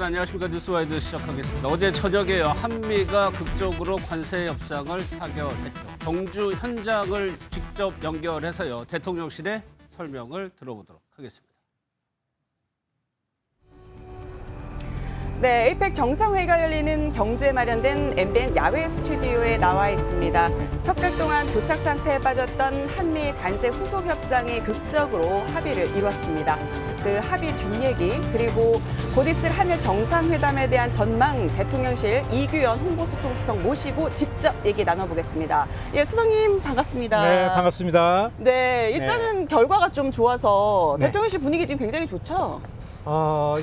여러분 안녕하십니까. 뉴스와이드 시작하겠습니다. 어제 저녁에요. 한미가 극적으로 관세 협상을 타결했죠. 경주 현장을 직접 연결해서요. 대통령실의 설명을 들어보도록 하겠습니다. 네, 에이펙 정상회의가 열리는 경주에 마련된 MBN 야외 스튜디오에 나와 있습니다. 석 달 동안 교착 상태에 빠졌던 한미 관세 후속 협상이 극적으로 합의를 이뤘습니다. 그 합의 뒷얘기 그리고 곧 있을 한일 정상회담에 대한 전망 대통령실 이규현 홍보소통수석 모시고 직접 얘기 나눠보겠습니다. 예, 수석님 반갑습니다. 네, 반갑습니다. 네, 일단은 결과가 좀 좋아서 네. 대통령실 분위기 지금 굉장히 좋죠?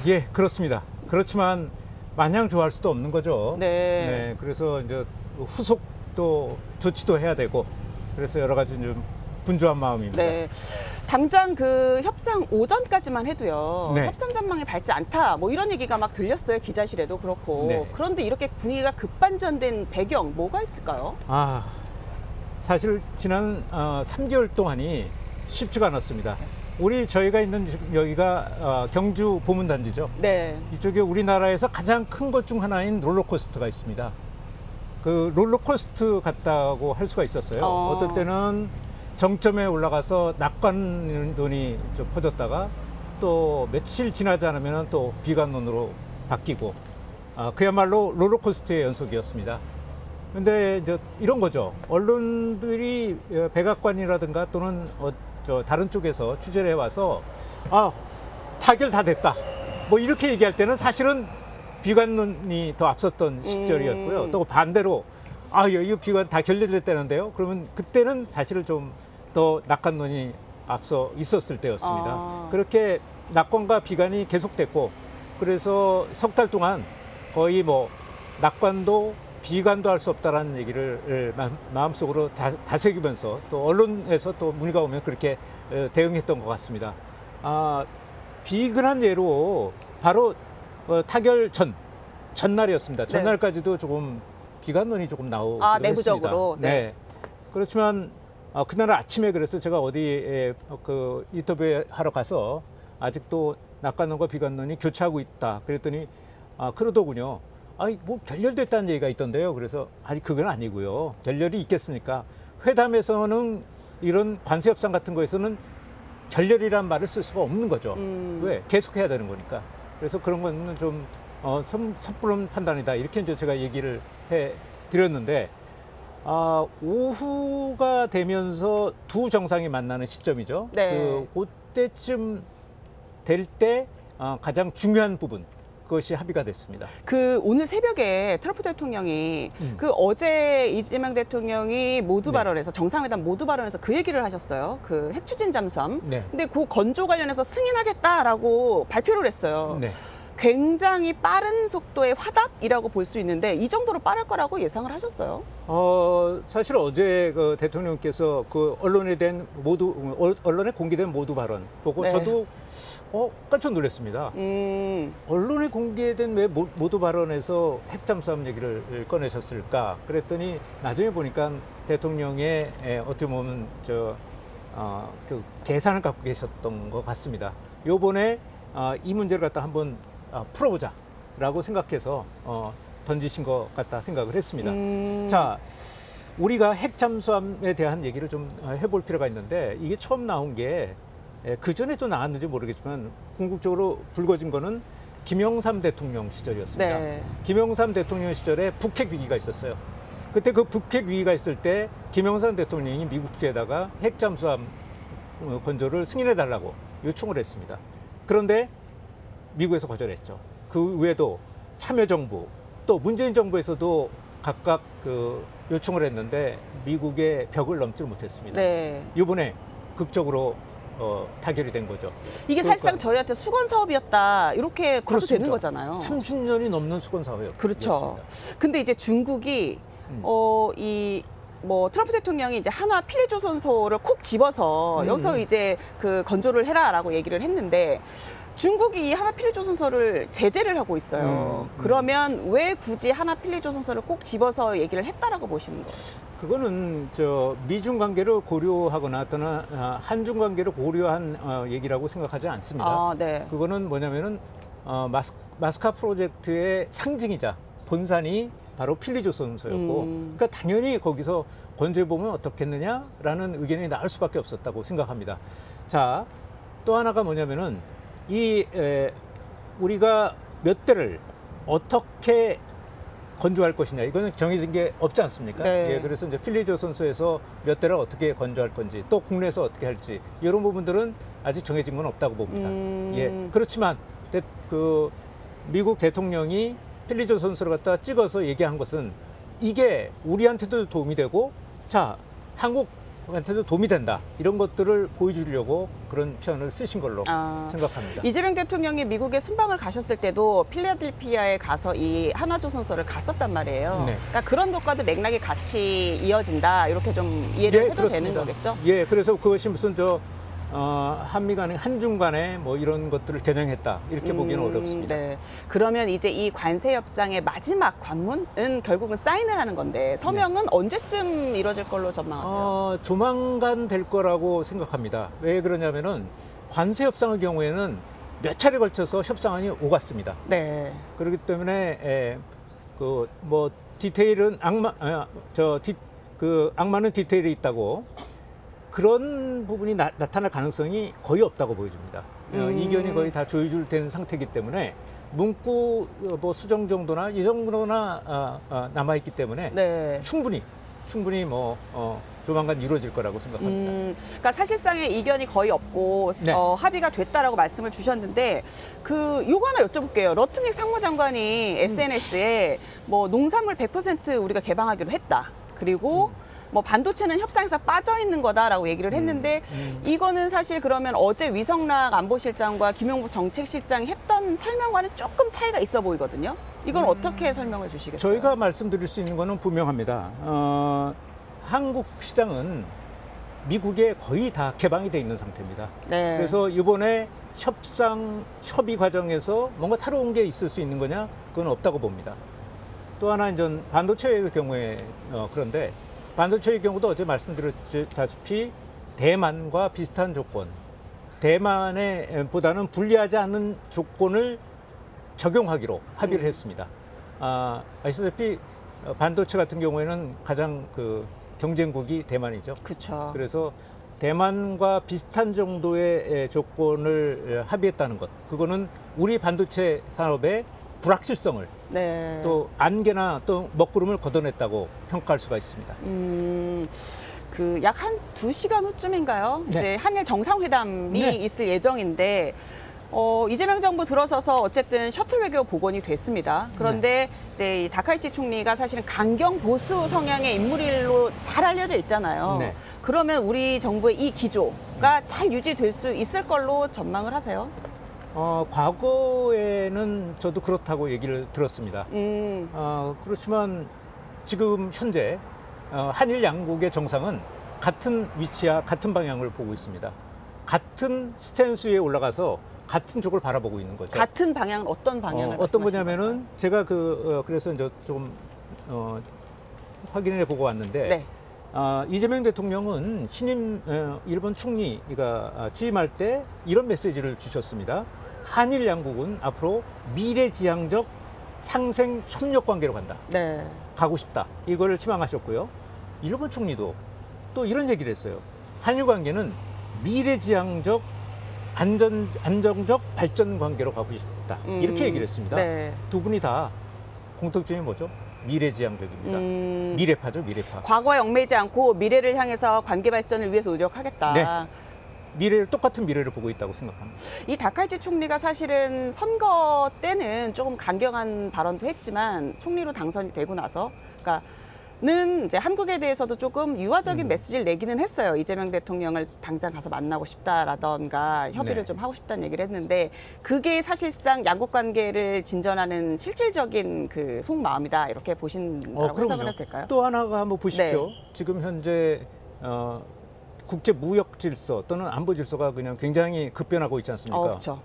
예, 그렇습니다. 그렇지만 마냥 좋아할 수도 없는 거죠. 네. 그래서 이제 후속도 조치도 해야 되고 그래서 여러 가지 좀 분주한 마음입니다. 네. 당장 그 협상 오전까지만 해도요. 네. 협상 전망이 밝지 않다. 뭐 이런 얘기가 막 들렸어요. 기자실에도 그렇고. 네. 그런데 이렇게 분위기가 급반전된 배경 뭐가 있을까요? 사실 지난 3개월 동안이 쉽지가 않았습니다. 저희가 있는 여기가 경주 보문단지죠. 네. 이쪽에 우리나라에서 가장 큰 것 중 하나인 롤러코스터가 있습니다. 그 롤러코스터 같다고 할 수가 있었어요. 어떤 때는 정점에 올라가서 낙관론이 좀 퍼졌다가 또 며칠 지나지 않으면 또 비관론으로 바뀌고 그야말로 롤러코스터의 연속이었습니다. 근데 이제 이런 거죠. 언론들이 백악관이라든가 또는 다른 쪽에서 취재를 해와서 타결 다 됐다. 뭐 이렇게 얘기할 때는 사실은 비관론이 더 앞섰던 시절이었고요. 또 반대로 이거 비관 다 결렬됐다는데요. 그러면 그때는 사실은 좀 더 낙관론이 앞서 있었을 때였습니다. 그렇게 낙관과 비관이 계속됐고 그래서 석 달 동안 거의 뭐 낙관도 비관도 할 수 없다라는 얘기를 마음속으로 다새기면서 또 언론에서 또 문의가 오면 그렇게 대응했던 것 같습니다. 비근한 예로 바로 타결 전날이었습니다. 전날까지도 조금 비관론이 조금 나오기도 내부적으로. 했습니다. 네. 그렇지만 그날 아침에 그래서 제가 어디에 그 인터뷰 하러 가서 아직도 낙관론과 비관론이 교차하고 있다. 그랬더니 그러더군요. 뭐 결렬됐다는 얘기가 있던데요. 그래서 그건 아니고요. 결렬이 있겠습니까? 회담에서는 이런 관세 협상 같은 거에서는 결렬이란 말을 쓸 수가 없는 거죠. 왜? 계속해야 되는 거니까. 그래서 그런 거는 좀 섣부른 판단이다. 이렇게 이제 제가 얘기를 해 드렸는데 오후가 되면서 두 정상이 만나는 시점이죠. 네. 그때쯤 될 때 가장 중요한 부분. 그것이 합의가 됐습니다. 오늘 새벽에 트럼프 대통령이 어제 이재명 대통령이 모두 발언에서 정상회담 모두 발언에서 그 얘기를 하셨어요. 그 핵추진 잠수함. 네. 근데 그 건조 관련해서 승인하겠다라고 발표를 했어요. 네. 굉장히 빠른 속도의 화답이라고 볼 수 있는데 이 정도로 빠를 거라고 예상을 하셨어요? 사실 어제 그 대통령께서 그 언론에 공개된 모두 발언 보고 네. 저도 깜짝 놀랐습니다. 언론에 공개된 왜 모두 발언에서 핵잠수함 얘기를 꺼내셨을까? 그랬더니 나중에 보니까 대통령의 어떻게 보면 그 계산을 갖고 계셨던 것 같습니다. 요번에 이 문제를 갖다 한번 풀어보자라고 생각해서 던지신 것 같다 생각을 했습니다. 자, 우리가 핵잠수함에 대한 얘기를 좀 해볼 필요가 있는데 이게 처음 나온 게 그전에도 나왔는지 모르겠지만 궁극적으로 불거진 거는 김영삼 대통령 시절이었습니다. 네. 김영삼 대통령 시절에 북핵 위기가 있었어요. 그때 그 북핵 위기가 있을 때 김영삼 대통령이 미국 측에다가 핵잠수함 건조를 승인해달라고 요청을 했습니다. 그런데 미국에서 거절했죠. 그 외에도 참여정부 또 문재인 정부에서도 각각 그 요청을 했는데 미국의 벽을 넘지를 못했습니다. 네. 이번에 극적으로 타결이 된 거죠. 이게 사실상 저희한테 수건 사업이었다 이렇게 봐도 되는 그렇습니다. 거잖아요. 30년이 넘는 수건 사회였습니다. 그렇죠. 근데 이제 중국이 트럼프 대통령이 이제 한화 필리조선소를 콕 집어서 여기서 이제 그 건조를 해라라고 얘기를 했는데 중국이 이 한화 필리조선소를 제재를 하고 있어요. 그러면 왜 굳이 한화 필리조선소를 꼭 집어서 얘기를 했다라고 보시는 거예요? 그거는 미중 관계를 고려하거나 또는 한중 관계를 고려한 얘기라고 생각하지 않습니다. 네. 그거는 뭐냐면은 마스카 프로젝트의 상징이자 본산이 바로 필리조선소였고, 그러니까 당연히 거기서 건조해보면 어떻겠느냐라는 의견이 나올 수밖에 없었다고 생각합니다. 자, 또 하나가 뭐냐면은 우리가 몇 대를 어떻게 건조할 것이냐, 이거는 정해진 게 없지 않습니까? 네. 예, 그래서 이제 필리조선소에서 몇 대를 어떻게 건조할 건지, 또 국내에서 어떻게 할지, 이런 부분들은 아직 정해진 건 없다고 봅니다. 예, 그렇지만 그 미국 대통령이 필리조선소를 갖다 찍어서 얘기한 것은 이게 우리한테도 도움이 되고, 자, 한국한테도 도움이 된다, 이런 것들을 보여주려고 그런 표현을 쓰신 걸로 생각합니다. 이재명 대통령이 미국에 순방을 가셨을 때도 필라델피아에 가서 이 한화조선소를 갔었단 말이에요. 네. 그러니까 그런 것과도 맥락이 같이 이어진다, 이렇게 좀 이해를 해도 그렇습니다. 되는 거겠죠? 예, 그래서 그것이 무슨 한미 간의 한중 간에 뭐 이런 것들을 겨냥했다, 이렇게 보기는 어렵습니다. 네. 그러면 이제 이 관세 협상의 마지막 관문은 결국은 사인을 하는 건데, 서명은 언제쯤 이루어질 걸로 전망하세요? 조만간 될 거라고 생각합니다. 왜 그러냐면은 관세 협상의 경우에는 몇 차례 걸쳐서 협상안이 오갔습니다. 네. 그렇기 때문에 뭐 디테일은 악마는 디테일이 있다고, 그런 부분이 나타날 가능성이 거의 없다고 보여집니다. 이견이 거의 다 조율된 상태이기 때문에 문구 뭐 수정 정도나 이 정도나 남아있기 때문에 네. 충분히 뭐 조만간 이루어질 거라고 생각합니다. 그러니까 사실상의 이견이 거의 없고 네. 합의가 됐다라고 말씀을 주셨는데, 요거 하나 여쭤볼게요. 러트닉 상무장관이 SNS에 뭐 농산물 100% 우리가 개방하기로 했다, 그리고 뭐 반도체는 협상에서 빠져 있는 거다라고 얘기를 했는데, 이거는 사실 그러면 어제 위성락 안보실장과 김용국 정책실장이 했던 설명과는 조금 차이가 있어 보이거든요. 이건 어떻게 설명해 주시겠어요? 저희가 말씀드릴 수 있는 거는 분명합니다. 한국 시장은 미국에 거의 다 개방이 돼 있는 상태입니다. 네. 그래서 이번에 협의 과정에서 뭔가 다른 게 있을 수 있는 거냐? 그건 없다고 봅니다. 또 하나 이제 반도체의 경우에 그런데 반도체의 경우도 어제 말씀드렸다시피 대만과 비슷한 조건, 대만에 보다는 불리하지 않는 조건을 적용하기로 합의를 했습니다. 아시다시피 반도체 같은 경우에는 가장 경쟁국이 대만이죠. 그렇죠. 그래서 대만과 비슷한 정도의 조건을 합의했다는 것, 그거는 우리 반도체 산업의 불확실성을, 네. 또 안개나 또 먹구름을 걷어냈다고 평가할 수가 있습니다. 약 한 2시간 후쯤인가요? 네. 이제 한일 정상회담이 네. 있을 예정인데, 이재명 정부 들어서서 어쨌든 셔틀 외교 복원이 됐습니다. 그런데 이제 이 다카이치 총리가 사실은 강경 보수 성향의 인물로 잘 알려져 있잖아요. 네. 그러면 우리 정부의 이 기조가 잘 유지될 수 있을 걸로 전망을 하세요? 과거에는 저도 그렇다고 얘기를 들었습니다. 그렇지만 지금 현재 한일 양국의 정상은 같은 위치와 같은 방향을 보고 있습니다. 같은 스탠스 위에 올라가서 같은 쪽을 바라보고 있는 거죠. 같은 방향은 어떤 방향을 어떤 말씀하시는 거냐면은 제가 그래서 이제 좀 확인해 보고 왔는데, 네. 이재명 대통령은 신임 일본 총리가 취임할 때 이런 메시지를 주셨습니다. 한일 양국은 앞으로 미래지향적 상생 협력 관계로 간다. 네. 가고 싶다. 이거를 희망하셨고요. 일본 총리도 또 이런 얘기를 했어요. 한일 관계는 미래지향적 안정적 발전 관계로 가고 싶다. 이렇게 얘기를 했습니다. 네. 두 분이 다 공통점이 뭐죠? 미래지향적입니다. 미래파죠, 미래파. 과거에 얽매이지 않고 미래를 향해서 관계 발전을 위해서 노력하겠다. 네. 똑같은 미래를 보고 있다고 생각합니다. 이 다카이치 총리가 사실은 선거 때는 조금 강경한 발언도 했지만, 총리로 당선이 되고 나서, 그러니까는 이제 한국에 대해서도 조금 유화적인 메시지를 내기는 했어요. 이재명 대통령을 당장 가서 만나고 싶다라던가 협의를 네. 좀 하고 싶다는 얘기를 했는데, 그게 사실상 양국 관계를 진전하는 실질적인 속마음이다, 이렇게 보신다고 해석을 해도 될까요? 또 하나가 한번 보십시오. 네. 지금 현재 국제 무역 질서 또는 안보 질서가 그냥 굉장히 급변하고 있지 않습니까? 그렇죠.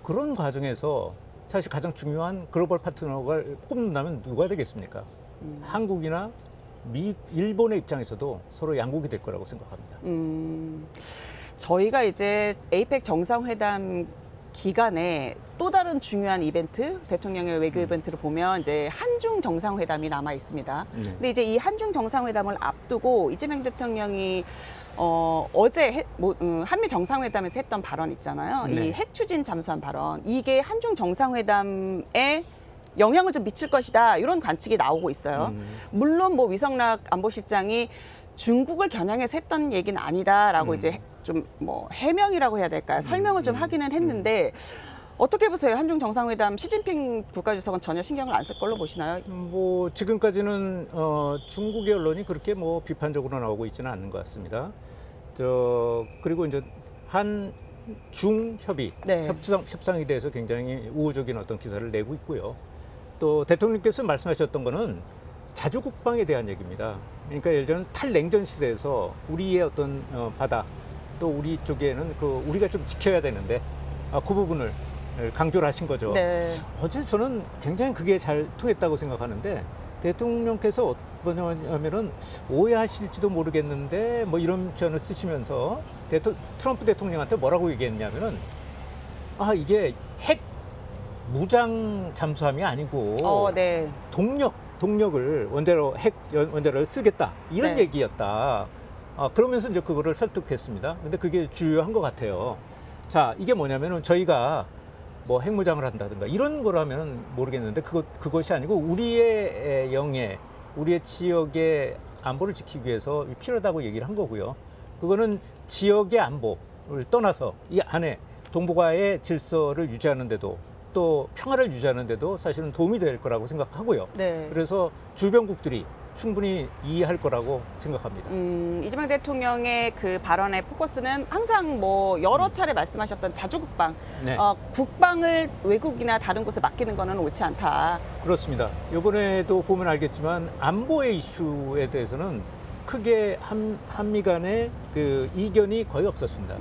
그런 과정에서 사실 가장 중요한 글로벌 파트너가 꼽는다면 누가 되겠습니까? 한국이나 일본의 입장에서도 서로 양국이 될 거라고 생각합니다. 저희가 이제 에이펙 정상회담 기간에 또 다른 중요한 이벤트, 대통령의 외교 이벤트를 보면 이제 한중 정상회담이 남아 있습니다. 근데 이제 이 한중 정상회담을 앞두고 이재명 대통령이 어제 한미 정상회담에서 했던 발언 있잖아요. 네. 이 핵 추진 잠수함 발언. 이게 한중 정상회담에 영향을 좀 미칠 것이다. 이런 관측이 나오고 있어요. 물론 뭐 위성락 안보실장이 중국을 겨냥해서 했던 얘기는 아니다라고 이제 좀 뭐 해명이라고 해야 될까요? 설명을 좀 하기는 했는데 어떻게 보세요? 한중 정상회담 시진핑 국가주석은 전혀 신경을 안 쓸 걸로 보시나요? 뭐 지금까지는 중국의 언론이 그렇게 뭐 비판적으로 나오고 있지는 않는 것 같습니다. 그리고 이제 한중 협의 네. 협상에 대해서 굉장히 우호적인 어떤 기사를 내고 있고요. 또 대통령께서 말씀하셨던 거는 자주국방에 대한 얘기입니다. 그러니까 예를 들면 탈냉전 시대에서 우리의 어떤 바다 또 우리 쪽에는 우리가 좀 지켜야 되는데 그 부분을 강조를 하신 거죠. 네. 어제 저는 굉장히 그게 잘 통했다고 생각하는데 대통령께서 뭐냐면은 오해하실지도 모르겠는데 뭐 이런 표현을 쓰시면서 트럼프 대통령한테 뭐라고 얘기했냐면은 이게 핵 무장 잠수함이 아니고 네. 동력을 원자로를 쓰겠다 이런 네. 얘기였다. 그러면서 이제 그거를 설득했습니다. 근데 그게 주요한 것 같아요. 자, 이게 뭐냐면은 저희가 뭐 핵무장을 한다든가 이런 거라면 모르겠는데 그것이 아니고 우리의 영해, 우리의 지역의 안보를 지키기 위해서 필요하다고 얘기를 한 거고요. 그거는 지역의 안보를 떠나서 이 안에 동북아의 질서를 유지하는 데도 또 평화를 유지하는 데도 사실은 도움이 될 거라고 생각하고요. 네. 그래서 주변국들이 충분히 이해할 거라고 생각합니다. 이재명 대통령의 그 발언의 포커스는 항상 뭐 여러 차례 말씀하셨던 자주국방, 네. 국방을 외국이나 다른 곳에 맡기는 거는 옳지 않다. 그렇습니다. 이번에도 보면 알겠지만 안보의 이슈에 대해서는 크게 한미 간의 그 이견이 거의 없었습니다.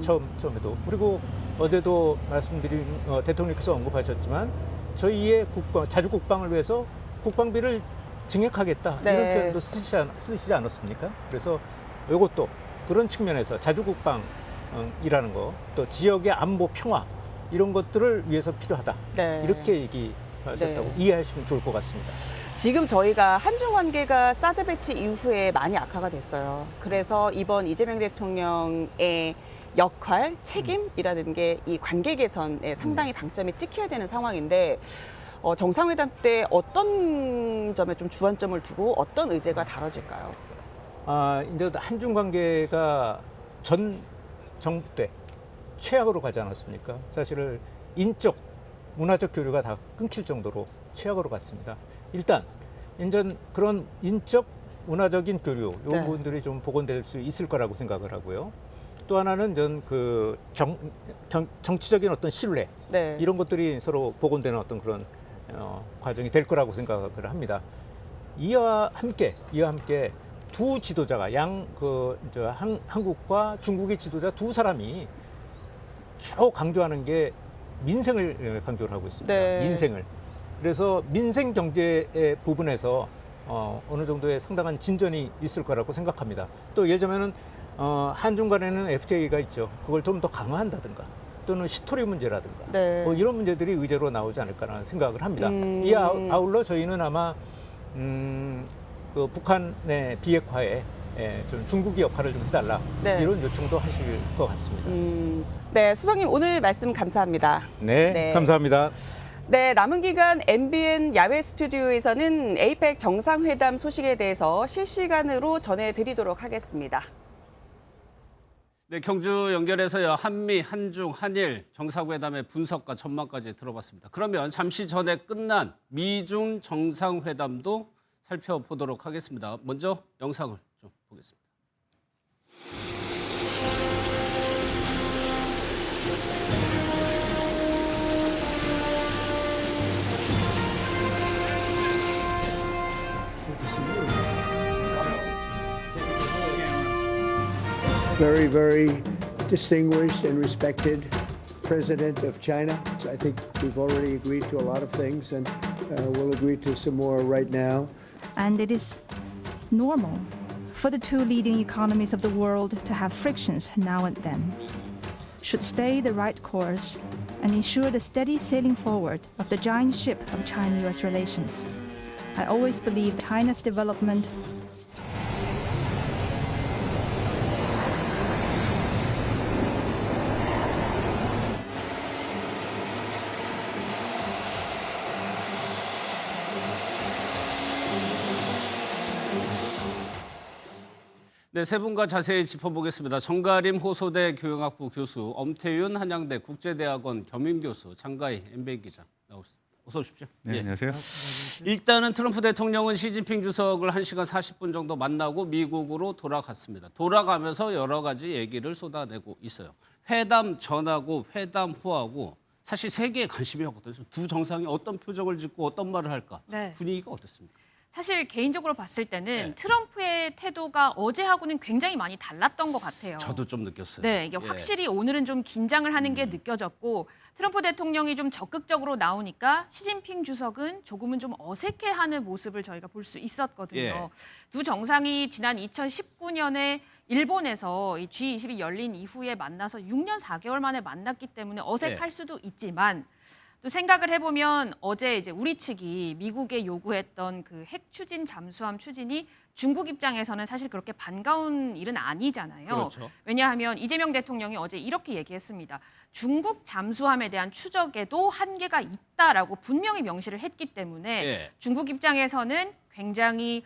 처음에도. 그리고 어제도 말씀드린 대통령께서 언급하셨지만 저희의 자주국방을 위해서 국방비를 증액하겠다 네. 이런 표현도 쓰시지 않았습니까? 그래서 이것도 그런 측면에서 자주국방이라는 거, 또 지역의 안보 평화 이런 것들을 위해서 필요하다. 네. 이렇게 얘기하셨다고 네. 이해하시면 좋을 것 같습니다. 지금 저희가 한중 관계가 사드 배치 이후에 많이 악화가 됐어요. 그래서 이번 이재명 대통령의 역할, 책임이라는 게 이 관계 개선에 상당히 방점이 찍혀야 되는 상황인데 정상회담 때 어떤 점에 좀 주안점을 두고 어떤 의제가 다뤄질까요? 이제 한중 관계가 전 정부 때 최악으로 가지 않았습니까? 사실은 인적, 문화적 교류가 다 끊길 정도로 최악으로 갔습니다. 일단 인전 그런 인적, 문화적인 교류 이 네. 부분들이 좀 복원될 수 있을 거라고 생각을 하고요. 또 하나는 전 정치적인 어떤 신뢰 네. 이런 것들이 서로 복원되는 어떤 그런 과정이 될 거라고 생각을 합니다. 이와 함께 두 지도자가 한국과 중국의 지도자 두 사람이 쭉 강조하는 게 민생을 강조를 하고 있습니다. 네. 민생을. 그래서 민생 경제의 부분에서 어느 정도의 상당한 진전이 있을 거라고 생각합니다. 또 예를 들면은 한중 간에는 FTA가 있죠. 그걸 좀 더 강화한다든가 또는 시토리 문제라든가 네. 뭐 이런 문제들이 의제로 나오지 않을까라는 생각을 합니다. 이 아울러 저희는 아마 그 북한의 비핵화에 좀 중국이 역할을 좀 해달라 네. 이런 요청도 하실 것 같습니다. 네, 수석님 오늘 말씀 감사합니다. 네, 네. 감사합니다. 네, 남은 기간 MBN 야외 스튜디오에서는 에이펙 정상회담 소식에 대해서 실시간으로 전해드리도록 하겠습니다. 네, 경주 연결해서요. 한미, 한중, 한일 정상회담의 분석과 전망까지 들어봤습니다. 그러면 잠시 전에 끝난 미중 정상회담도 살펴보도록 하겠습니다. 먼저 영상을 좀 보겠습니다. Very, very distinguished and respected president of China. I think we've already agreed to a lot of things, and we'll agree to some more right now. And it is normal for the two leading economies of the world to have frictions now and then. should stay the right course and ensure the steady sailing forward of the giant ship of China-US relations. I always believe China's development 네, 세 분과 자세히 짚어보겠습니다. 정가림 호소대 교양학부 교수, 엄태윤 한양대 국제대학원 겸임교수, 장가희 MBN 기자 나오셨습니다. 어서 오십시오. 네, 예. 안녕하세요. 일단은 트럼프 대통령은 시진핑 주석을 1시간 40분 정도 만나고 미국으로 돌아갔습니다. 돌아가면서 여러 가지 얘기를 쏟아내고 있어요. 회담 전하고 회담 후하고 사실 세계에 관심이었거든요. 두 정상이 어떤 표정을 짓고 어떤 말을 할까? 네. 분위기가 어떻습니까? 사실 개인적으로 봤을 때는 네. 트럼프의 태도가 어제하고는 굉장히 많이 달랐던 것 같아요. 저도 좀 느꼈어요. 네, 이게 예. 확실히 오늘은 좀 긴장을 하는 게 느껴졌고 트럼프 대통령이 좀 적극적으로 나오니까 시진핑 주석은 조금은 좀 어색해하는 모습을 저희가 볼 수 있었거든요. 예. 두 정상이 지난 2019년에 일본에서 이 G20이 열린 이후에 만나서 6년 4개월 만에 만났기 때문에 어색할 예. 수도 있지만 또 생각을 해보면 어제 이제 우리 측이 미국에 요구했던 그 핵 추진 잠수함 추진이 중국 입장에서는 사실 그렇게 반가운 일은 아니잖아요. 그렇죠. 왜냐하면 이재명 대통령이 어제 이렇게 얘기했습니다. 중국 잠수함에 대한 추적에도 한계가 있다라고 분명히 명시를 했기 때문에 예. 중국 입장에서는 굉장히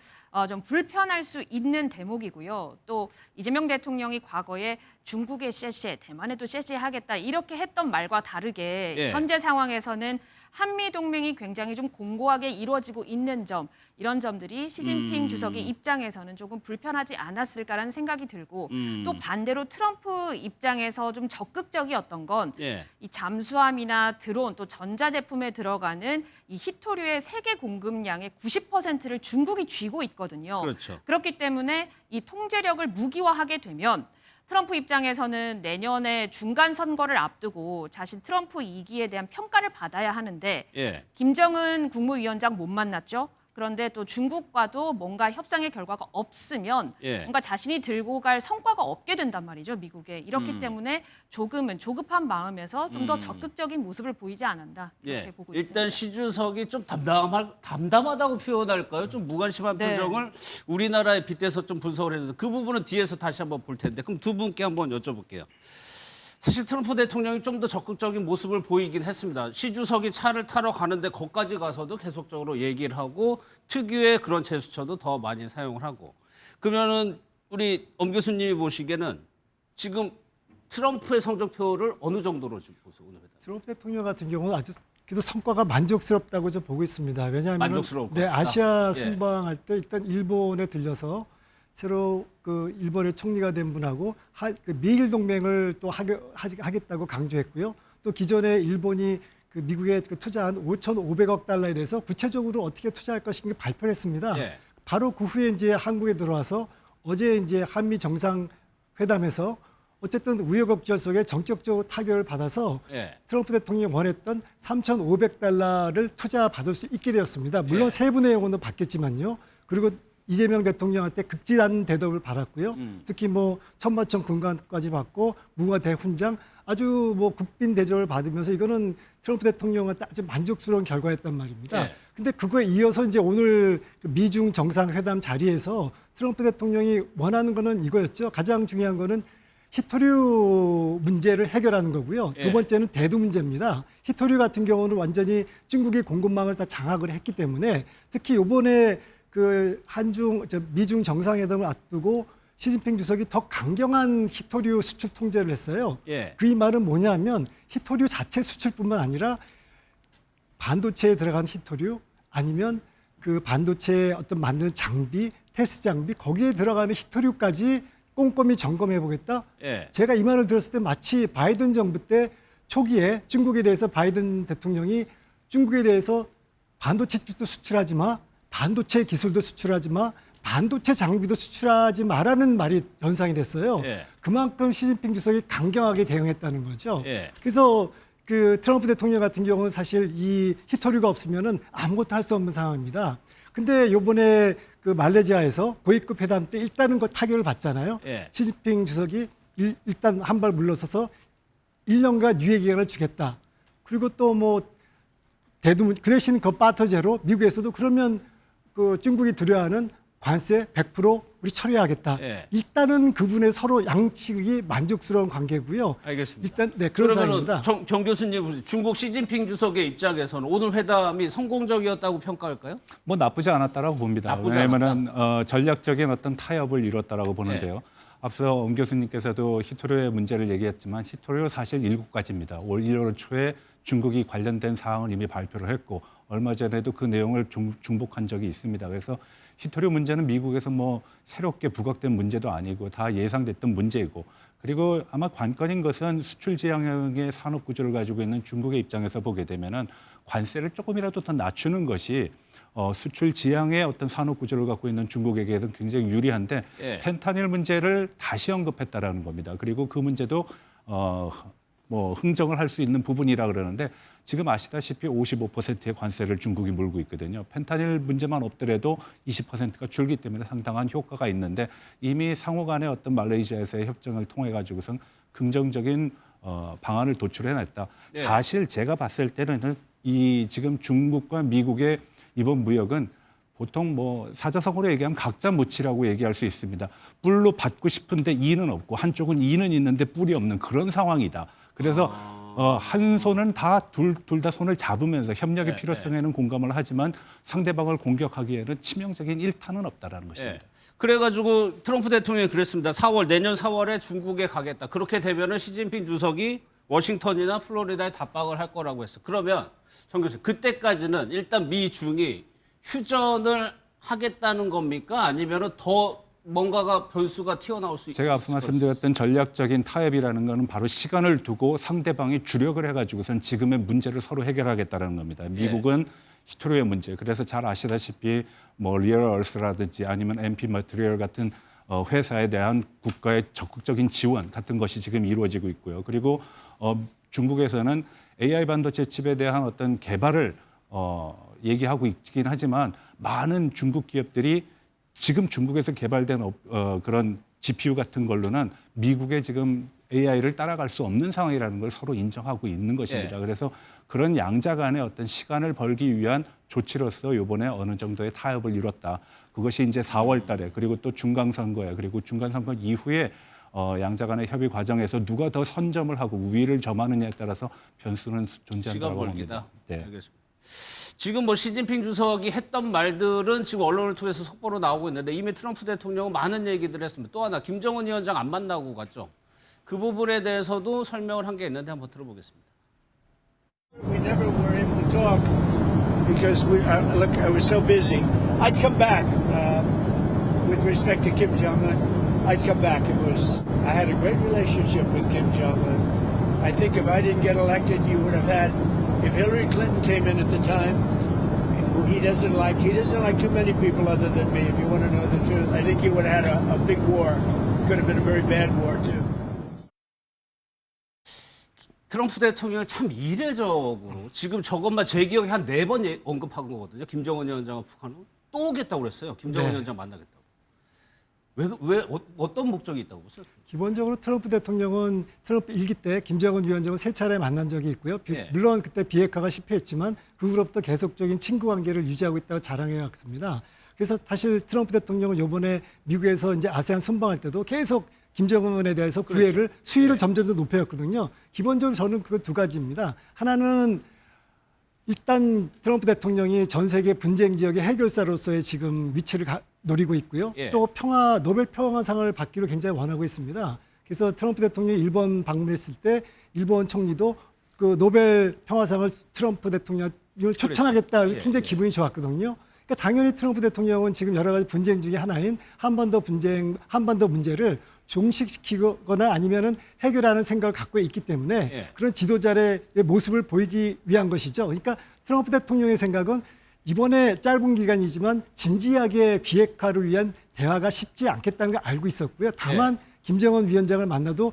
좀 불편할 수 있는 대목이고요. 또 이재명 대통령이 과거에 중국의 쎄쎄, 대만에도 쎄쎄 하겠다 이렇게 했던 말과 다르게 예. 현재 상황에서는 한미 동맹이 굉장히 좀 공고하게 이루어지고 있는 점 이런 점들이 시진핑 주석의 입장에서는 조금 불편하지 않았을까라는 생각이 들고 또 반대로 트럼프 입장에서 좀 적극적이었던 건 예. 이 잠수함이나 드론 또 전자제품에 들어가는 이 히토류의 세계 공급량의 90%를 중국이 쥐고 있거든요. 그렇죠. 그렇기 때문에 이 통제력을 무기화하게 되면 트럼프 입장에서는 내년에 중간 선거를 앞두고 자신 트럼프 2기에 대한 평가를 받아야 하는데 예. 김정은 국무위원장 못 만났죠. 그런데 또 중국과도 뭔가 협상의 결과가 없으면 예. 뭔가 자신이 들고 갈 성과가 없게 된단 말이죠, 미국에. 이렇기 때문에 조금은 조급한 마음에서 좀 더 적극적인 모습을 보이지 않았다. 이렇게 예. 보고 일단 있습니다. 시 주석이 좀 담담하다고 표현할까요? 좀 무관심한 네. 표정을 우리나라에 빗대서 좀 분석을 했는데 그 부분은 뒤에서 다시 한번 볼 텐데 그럼 두 분께 한번 여쭤볼게요. 사실 트럼프 대통령이 좀 더 적극적인 모습을 보이긴 했습니다. 시 주석이 차를 타러 가는데 거기까지 가서도 계속적으로 얘기를 하고 특유의 그런 제스처도 더 많이 사용을 하고 그러면은 우리 엄 교수님이 보시기에는 지금 트럼프의 성적표를 어느 정도로 지금 보세요 오늘 회담? 트럼프 대통령 같은 경우는 아주 그래도 성과가 만족스럽다고 좀 보고 있습니다. 왜냐하면 만족스러울 네, 것이다. 아시아 예. 순방할 때 일단 일본에 들려서 새로 그 일본의 총리가 된 분하고 그 미일 동맹을 또 하겠다고 강조했고요. 또 기존에 일본이 그 미국에 그 투자한 5,500억 달러에 대해서 구체적으로 어떻게 투자할 것인가 발표를 했습니다. 예. 바로 그 후에 이제 한국에 들어와서 어제 이제 한미 정상회담에서 어쨌든 우여곡절 속에 정격적으로 타결을 받아서 예. 트럼프 대통령이 원했던 3,500달러를 투자 받을 수 있게 되었습니다. 물론 예. 세부 내용은 바뀌었지만요. 그리고 이재명 대통령한테 극진한 대접을 받았고요. 특히 뭐 천마청 군관까지 받고 무화 대훈장 아주 뭐 국빈 대접을 받으면서 이거는 트럼프 대통령한테 아주 만족스러운 결과였단 말입니다. 예. 근데 그거에 이어서 이제 오늘 그 미중 정상회담 자리에서 트럼프 대통령이 원하는 거는 이거였죠. 가장 중요한 거는 히토류 문제를 해결하는 거고요. 예. 두 번째는 대두 문제입니다. 히토류 같은 경우는 완전히 중국의 공급망을 다 장악을 했기 때문에 특히 이번에 그 미중 정상회담을 앞두고 시진핑 주석이 더 강경한 히토류 수출 통제를 했어요. 예. 그 이 말은 뭐냐면 히토류 자체 수출뿐만 아니라 반도체에 들어간 히토류 아니면 그 반도체 어떤 만드는 장비, 테스트 장비 거기에 들어가는 히토류까지 꼼꼼히 점검해 보겠다. 예. 제가 이 말을 들었을 때 마치 바이든 정부 때 초기에 중국에 대해서 바이든 대통령이 중국에 대해서 반도체 칩도 수출하지 마, 반도체 기술도 수출하지 마, 반도체 장비도 수출하지 마라는 말이 연상이 됐어요. 예. 그만큼 시진핑 주석이 강경하게 대응했다는 거죠. 예. 그래서 그 트럼프 대통령 같은 경우는 사실 이 히토류가 없으면은 아무것도 할 수 없는 상황입니다. 근데 요번에 그 말레이시아에서 고위급 회담 때 일단은 그 타결을 받잖아요. 예. 시진핑 주석이 일단 한 발 물러서서 1년간 유예 기간을 주겠다. 그리고 또 뭐 그 대신 그 바터제로 미국에서도 그러면 그 중국이 두려워하는 관세 100% 우리 처리하겠다. 예. 일단은 그분의 서로 양측이 만족스러운 관계고요. 알겠습니다. 일단 네, 그런 그러면은 상황입니다. 정 교수님, 중국 시진핑 주석의 입장에서는 오늘 회담이 성공적이었다고 평가할까요? 뭐 나쁘지 않았다라고 봅니다. 나쁘지 왜냐하면은 전략적인 어떤 타협을 이뤘다라고 보는데요. 네. 앞서 엄 교수님께서도 히토류의 문제를 얘기했지만 히토류 사실 7가지입니다. 올 1월 초에 중국이 관련된 사항을 이미 발표를 했고 얼마 전에도 그 내용을 중복한 적이 있습니다. 그래서 히토류 문제는 미국에서 뭐 새롭게 부각된 문제도 아니고 다 예상됐던 문제이고, 그리고 아마 관건인 것은 수출 지향형의 산업 구조를 가지고 있는 중국의 입장에서 보게 되면은 관세를 조금이라도 더 낮추는 것이 수출 지향의 어떤 산업 구조를 갖고 있는 중국에게는 굉장히 유리한데 예. 펜타닐 문제를 다시 언급했다라는 겁니다. 그리고 그 문제도 뭐 흥정을 할 수 있는 부분이라 그러는데 지금 아시다시피 55%의 관세를 중국이 물고 있거든요. 펜타닐 문제만 없더라도 20%가 줄기 때문에 상당한 효과가 있는데 이미 상호 간의 어떤 말레이시아에서의 협정을 통해 가지고선 긍정적인 방안을 도출해냈다. 네. 사실 제가 봤을 때는 이 지금 중국과 미국의 이번 무역은 보통 뭐 사자성어로 얘기하면 각자 무치라고 얘기할 수 있습니다. 뿔로 받고 싶은데 이는 없고 한쪽은 이는 있는데 뿔이 없는 그런 상황이다. 그래서 한 손은 둘 다 손을 잡으면서 협력의 네, 필요성에는 공감을 하지만 상대방을 공격하기에는 치명적인 일탄은 없다라는 것입니다. 예. 그래가지고 트럼프 대통령이 그랬습니다. 내년 4월에 중국에 가겠다. 그렇게 되면은 시진핑 주석이 워싱턴이나 플로리다에 답박을 할 거라고 했어. 그러면 정 교수님, 그때까지는 일단 미중이 휴전을 하겠다는 겁니까? 아니면은 더 뭔가가 변수가 튀어나올 수 있을까요? 제가 앞서 말씀드렸던 전략적인 타협이라는 것은 바로 시간을 두고 상대방이 주력을 해가지고선 지금의 문제를 서로 해결하겠다는 겁니다. 미국은 히토류의 문제. 그래서 잘 아시다시피 뭐 리얼얼스라든지 아니면 MP 머티리얼 같은 회사에 대한 국가의 적극적인 지원 같은 것이 지금 이루어지고 있고요. 그리고 중국에서는 AI 반도체 칩에 대한 어떤 개발을 얘기하고 있긴 하지만 많은 중국 기업들이 지금 중국에서 개발된 그런 GPU 같은 걸로는 미국의 지금 AI를 따라갈 수 없는 상황이라는 걸 서로 인정하고 있는 것입니다. 그래서 그런 양자 간의 어떤 시간을 벌기 위한 조치로서 이번에 어느 정도의 타협을 이뤘다. 그것이 이제 4월 달에 그리고 또 중간선거에 그리고 중간선거 이후에 양자 간의 협의 과정에서 누가 더 선점을 하고 우위를 점하느냐에 따라서 변수는 존재한다고 봅니다. 네. 알겠습니다. 지금 뭐 시진핑 주석이 했던 말들은 지금 언론을 통해서 속보로 나오고 있는데 이미 트럼프 대통령은 많은 얘기들을 했습니다. 또 하나 김정은 위원장 안 만나고 갔죠. 그 부분에 대해서도 설명을 한 게 있는데 한번 들어보겠습니다. We never were able to talk because look, I was so busy. I'd come back with respect to Kim Jong-un. I'd come back. I had a great relationship with Kim Jong-un. I think if I didn't get elected, you would have had. If Hillary Clinton came in at the time, who he doesn't like too many people other than me. If you want to know the truth, I think he would have had a big war. Could have been a very bad war too. 트럼프 대통령이 참 이례적으로 지금 저것만 제 기억에 한 4번 언급한 거거든요. 김정은 위원장과 북한은 또 오겠다고 그랬어요. 김정은 네. 위원장 만나겠다고. 왜 어떤 목적이 있다고 보세요? 기본적으로 트럼프 대통령은 트럼프 1기 때 김정은 위원장을 3차례 만난 적이 있고요. 네. 물론 그때 비핵화가 실패했지만 그 후로부터 계속적인 친구 관계를 유지하고 있다고 자랑해 왔습니다. 그래서 사실 트럼프 대통령은 이번에 미국에서 이제 아세안 순방할 때도 계속 김정은에 대해서 구애를 수위를 점점 더 높여왔거든요. 기본적으로 저는 그 두 가지입니다. 하나는 일단 트럼프 대통령이 전 세계 분쟁 지역의 해결사로서의 지금 위치를 노리고 있고요. 예. 또 노벨 평화상을 받기로 굉장히 원하고 있습니다. 그래서 트럼프 대통령이 일본 방문했을 때 일본 총리도 그 노벨 평화상을 트럼프 대통령을 추천하겠다 해서 굉장히 기분이 좋았거든요. 그러니까 당연히 트럼프 대통령은 지금 여러 가지 분쟁 중에 하나인 한반도 문제를 종식시키거나 아니면은 해결하는 생각을 갖고 있기 때문에 그런 지도자의 모습을 보이기 위한 것이죠. 그러니까 트럼프 대통령의 생각은 이번에 짧은 기간이지만 진지하게 비핵화를 위한 대화가 쉽지 않겠다는 걸 알고 있었고요. 다만 김정은 위원장을 만나도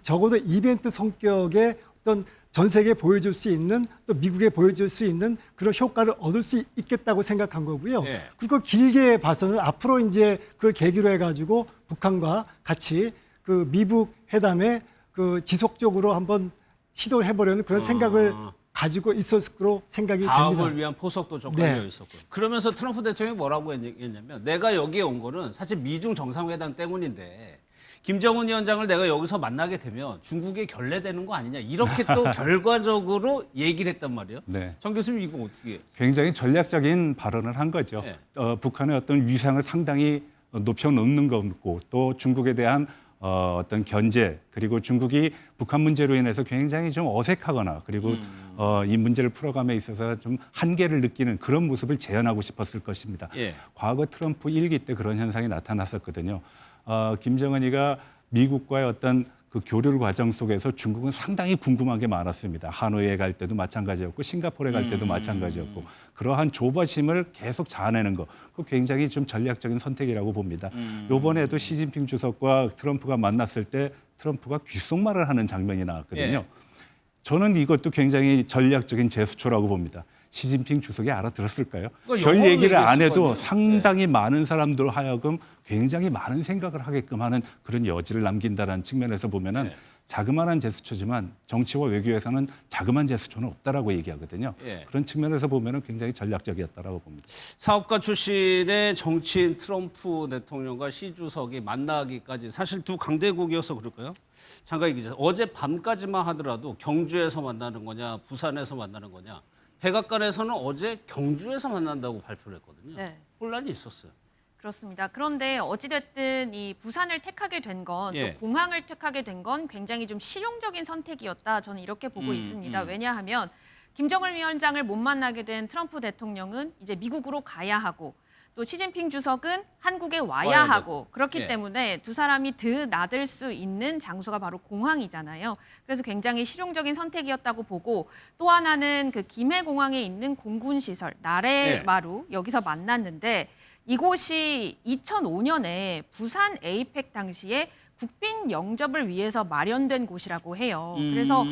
적어도 이벤트 성격의 어떤 전 세계에 보여줄 수 있는 또 미국에 보여줄 수 있는 그런 효과를 얻을 수 있겠다고 생각한 거고요. 그리고 길게 봐서는 앞으로 이제 그걸 계기로 해가지고 북한과 같이 그 미북 회담에 그 지속적으로 한번 시도해보려는 그런 생각을 가지고 있었을 거로 생각이 다음을 됩니다. 위한 포석도 좀 네. 걸려 있었고요. 그러면서 트럼프 대통령이 뭐라고 했냐면 내가 여기에 온 거는 사실 미중 정상회담 때문인데 김정은 위원장을 내가 여기서 만나게 되면 중국에 결례되는 거 아니냐 이렇게 또 결과적으로 얘기를 했단 말이에요. 네. 정 교수님 이거 어떻게 해요? 굉장히 전략적인 발언을 한 거죠. 네. 북한의 어떤 위상을 상당히 높여놓는 거고 또 중국에 대한 어떤 견제 그리고 중국이 북한 문제로 인해서 굉장히 좀 어색하거나 그리고 이 문제를 풀어감에 있어서 좀 한계를 느끼는 그런 모습을 재현하고 싶었을 것입니다. 예. 과거 트럼프 1기 때 그런 현상이 나타났었거든요. 김정은이가 미국과의 어떤 그 교류 과정 속에서 중국은 상당히 궁금한 게 많았습니다. 하노이에 갈 때도 마찬가지였고 싱가포르에 갈 때도 마찬가지였고 그러한 조바심을 계속 자아내는 거 그거 굉장히 좀 전략적인 선택이라고 봅니다. 이번에도 시진핑 주석과 트럼프가 만났을 때 트럼프가 귓속말을 하는 장면이 나왔거든요. 예. 저는 이것도 굉장히 전략적인 제스처라고 봅니다. 시진핑 주석이 알아들었을까요? 그걸 별 영어로 얘기를 안 얘기했을 거 해도 아니에요? 상당히 많은 사람들 하여금 굉장히 많은 생각을 하게끔 하는 그런 여지를 남긴다는 측면에서 보면은 자그마한 제스처지만 정치와 외교에서는 자그마한 제스처는 없다라고 얘기하거든요. 예. 그런 측면에서 보면은 굉장히 전략적이었다라고 봅니다. 사업가 출신의 정치인 트럼프 대통령과 시 주석이 만나기까지 사실 두 강대국이어서 그럴까요? 장관님 기자, 어제 밤까지만 하더라도 경주에서 만나는 거냐, 부산에서 만나는 거냐. 백악관에서는 어제 경주에서 만난다고 발표를 했거든요. 네. 혼란이 있었어요. 그렇습니다. 그런데 어찌됐든 이 부산을 택하게 된 건, 예. 또 공항을 택하게 된 건 굉장히 좀 실용적인 선택이었다. 저는 이렇게 보고 있습니다. 왜냐하면 김정은 위원장을 못 만나게 된 트럼프 대통령은 이제 미국으로 가야 하고 또 시진핑 주석은 한국에 와야 와야 하고 되고. 그렇기 예. 때문에 두 사람이 드나들 수 있는 장소가 바로 공항이잖아요. 그래서 굉장히 실용적인 선택이었다고 보고 또 하나는 그 김해공항에 있는 공군 시설 나래마루 여기서 만났는데 이곳이 2005년에 부산 에이펙 당시에 국빈 영접을 위해서 마련된 곳이라고 해요. 그래서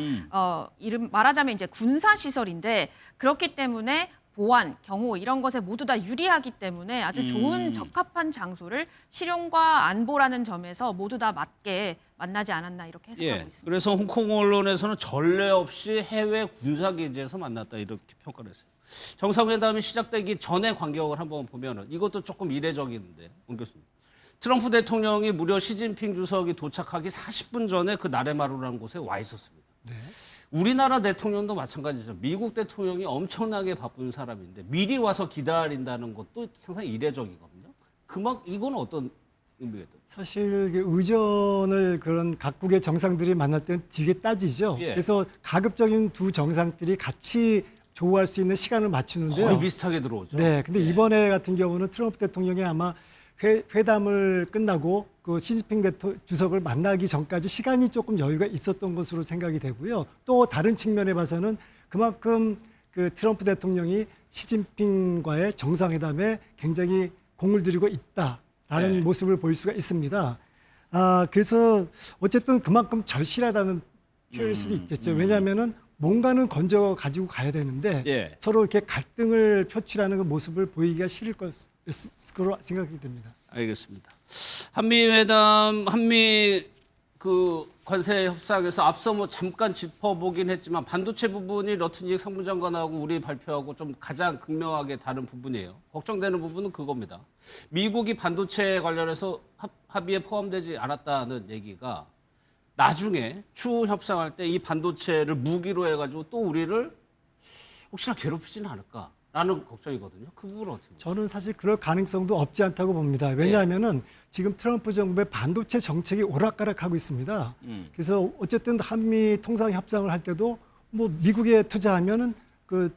이름 말하자면 이제 군사 시설인데 그렇기 때문에 보안, 경호 이런 것에 모두 다 유리하기 때문에 아주 좋은 적합한 장소를 실용과 안보라는 점에서 모두 다 맞게 만나지 않았나 이렇게 해석하고 예. 있습니다. 그래서 홍콩 언론에서는 전례 없이 해외 군사기지에서 만났다 이렇게 평가를 했어요. 정상회담이 시작되기 전에 광경을 한번 보면은 이것도 조금 이례적인데, 원 교수님. 트럼프 대통령이 무려 시진핑 주석이 도착하기 40분 전에 그 나레마루라는 곳에 와 있었습니다. 우리나라 대통령도 마찬가지죠. 미국 대통령이 엄청나게 바쁜 사람인데 미리 와서 기다린다는 것도 상당히 이례적이거든요. 이건 어떤 의미가 있다? 사실 이게 의전을 그런 각국의 정상들이 만날 때는 되게 따지죠. 예. 그래서 가급적인 두 정상들이 같이 조우할 수 있는 시간을 맞추는데요. 거의 비슷하게 들어오죠. 네, 근데 이번에 같은 경우는 트럼프 대통령이 아마 회담을 끝나고 그 시진핑 주석을 만나기 전까지 시간이 조금 여유가 있었던 것으로 생각이 되고요. 또 다른 측면에 봐서는 그만큼 그 트럼프 대통령이 시진핑과의 정상회담에 굉장히 공을 들이고 있다라는 네. 모습을 보일 수가 있습니다. 그래서 어쨌든 그만큼 절실하다는 표현일 수도 있겠죠. 왜냐하면은 뭔가는 건져 가지고 가야 되는데 예. 서로 이렇게 갈등을 표출하는 그 모습을 보이기가 싫을 것으로 생각이 됩니다. 알겠습니다. 한미 회담, 한미 그 관세 협상에서 앞서 뭐 잠깐 짚어보긴 했지만 반도체 부분이 러튼직 상무장관하고 우리 발표하고 좀 가장 극명하게 다른 부분이에요. 걱정되는 부분은 그겁니다. 미국이 반도체 관련해서 합의에 포함되지 않았다는 얘기가 나중에 추후 협상할 때 이 반도체를 무기로 해가지고 또 우리를 혹시나 괴롭히지는 않을까라는 걱정이거든요. 그 부분은 어떻게 보세요? 저는 사실 그럴 가능성도 없지 않다고 봅니다. 왜냐하면은 지금 트럼프 정부의 반도체 정책이 오락가락하고 있습니다. 그래서 어쨌든 한미 통상 협상을 할 때도 뭐 미국에 투자하면은 그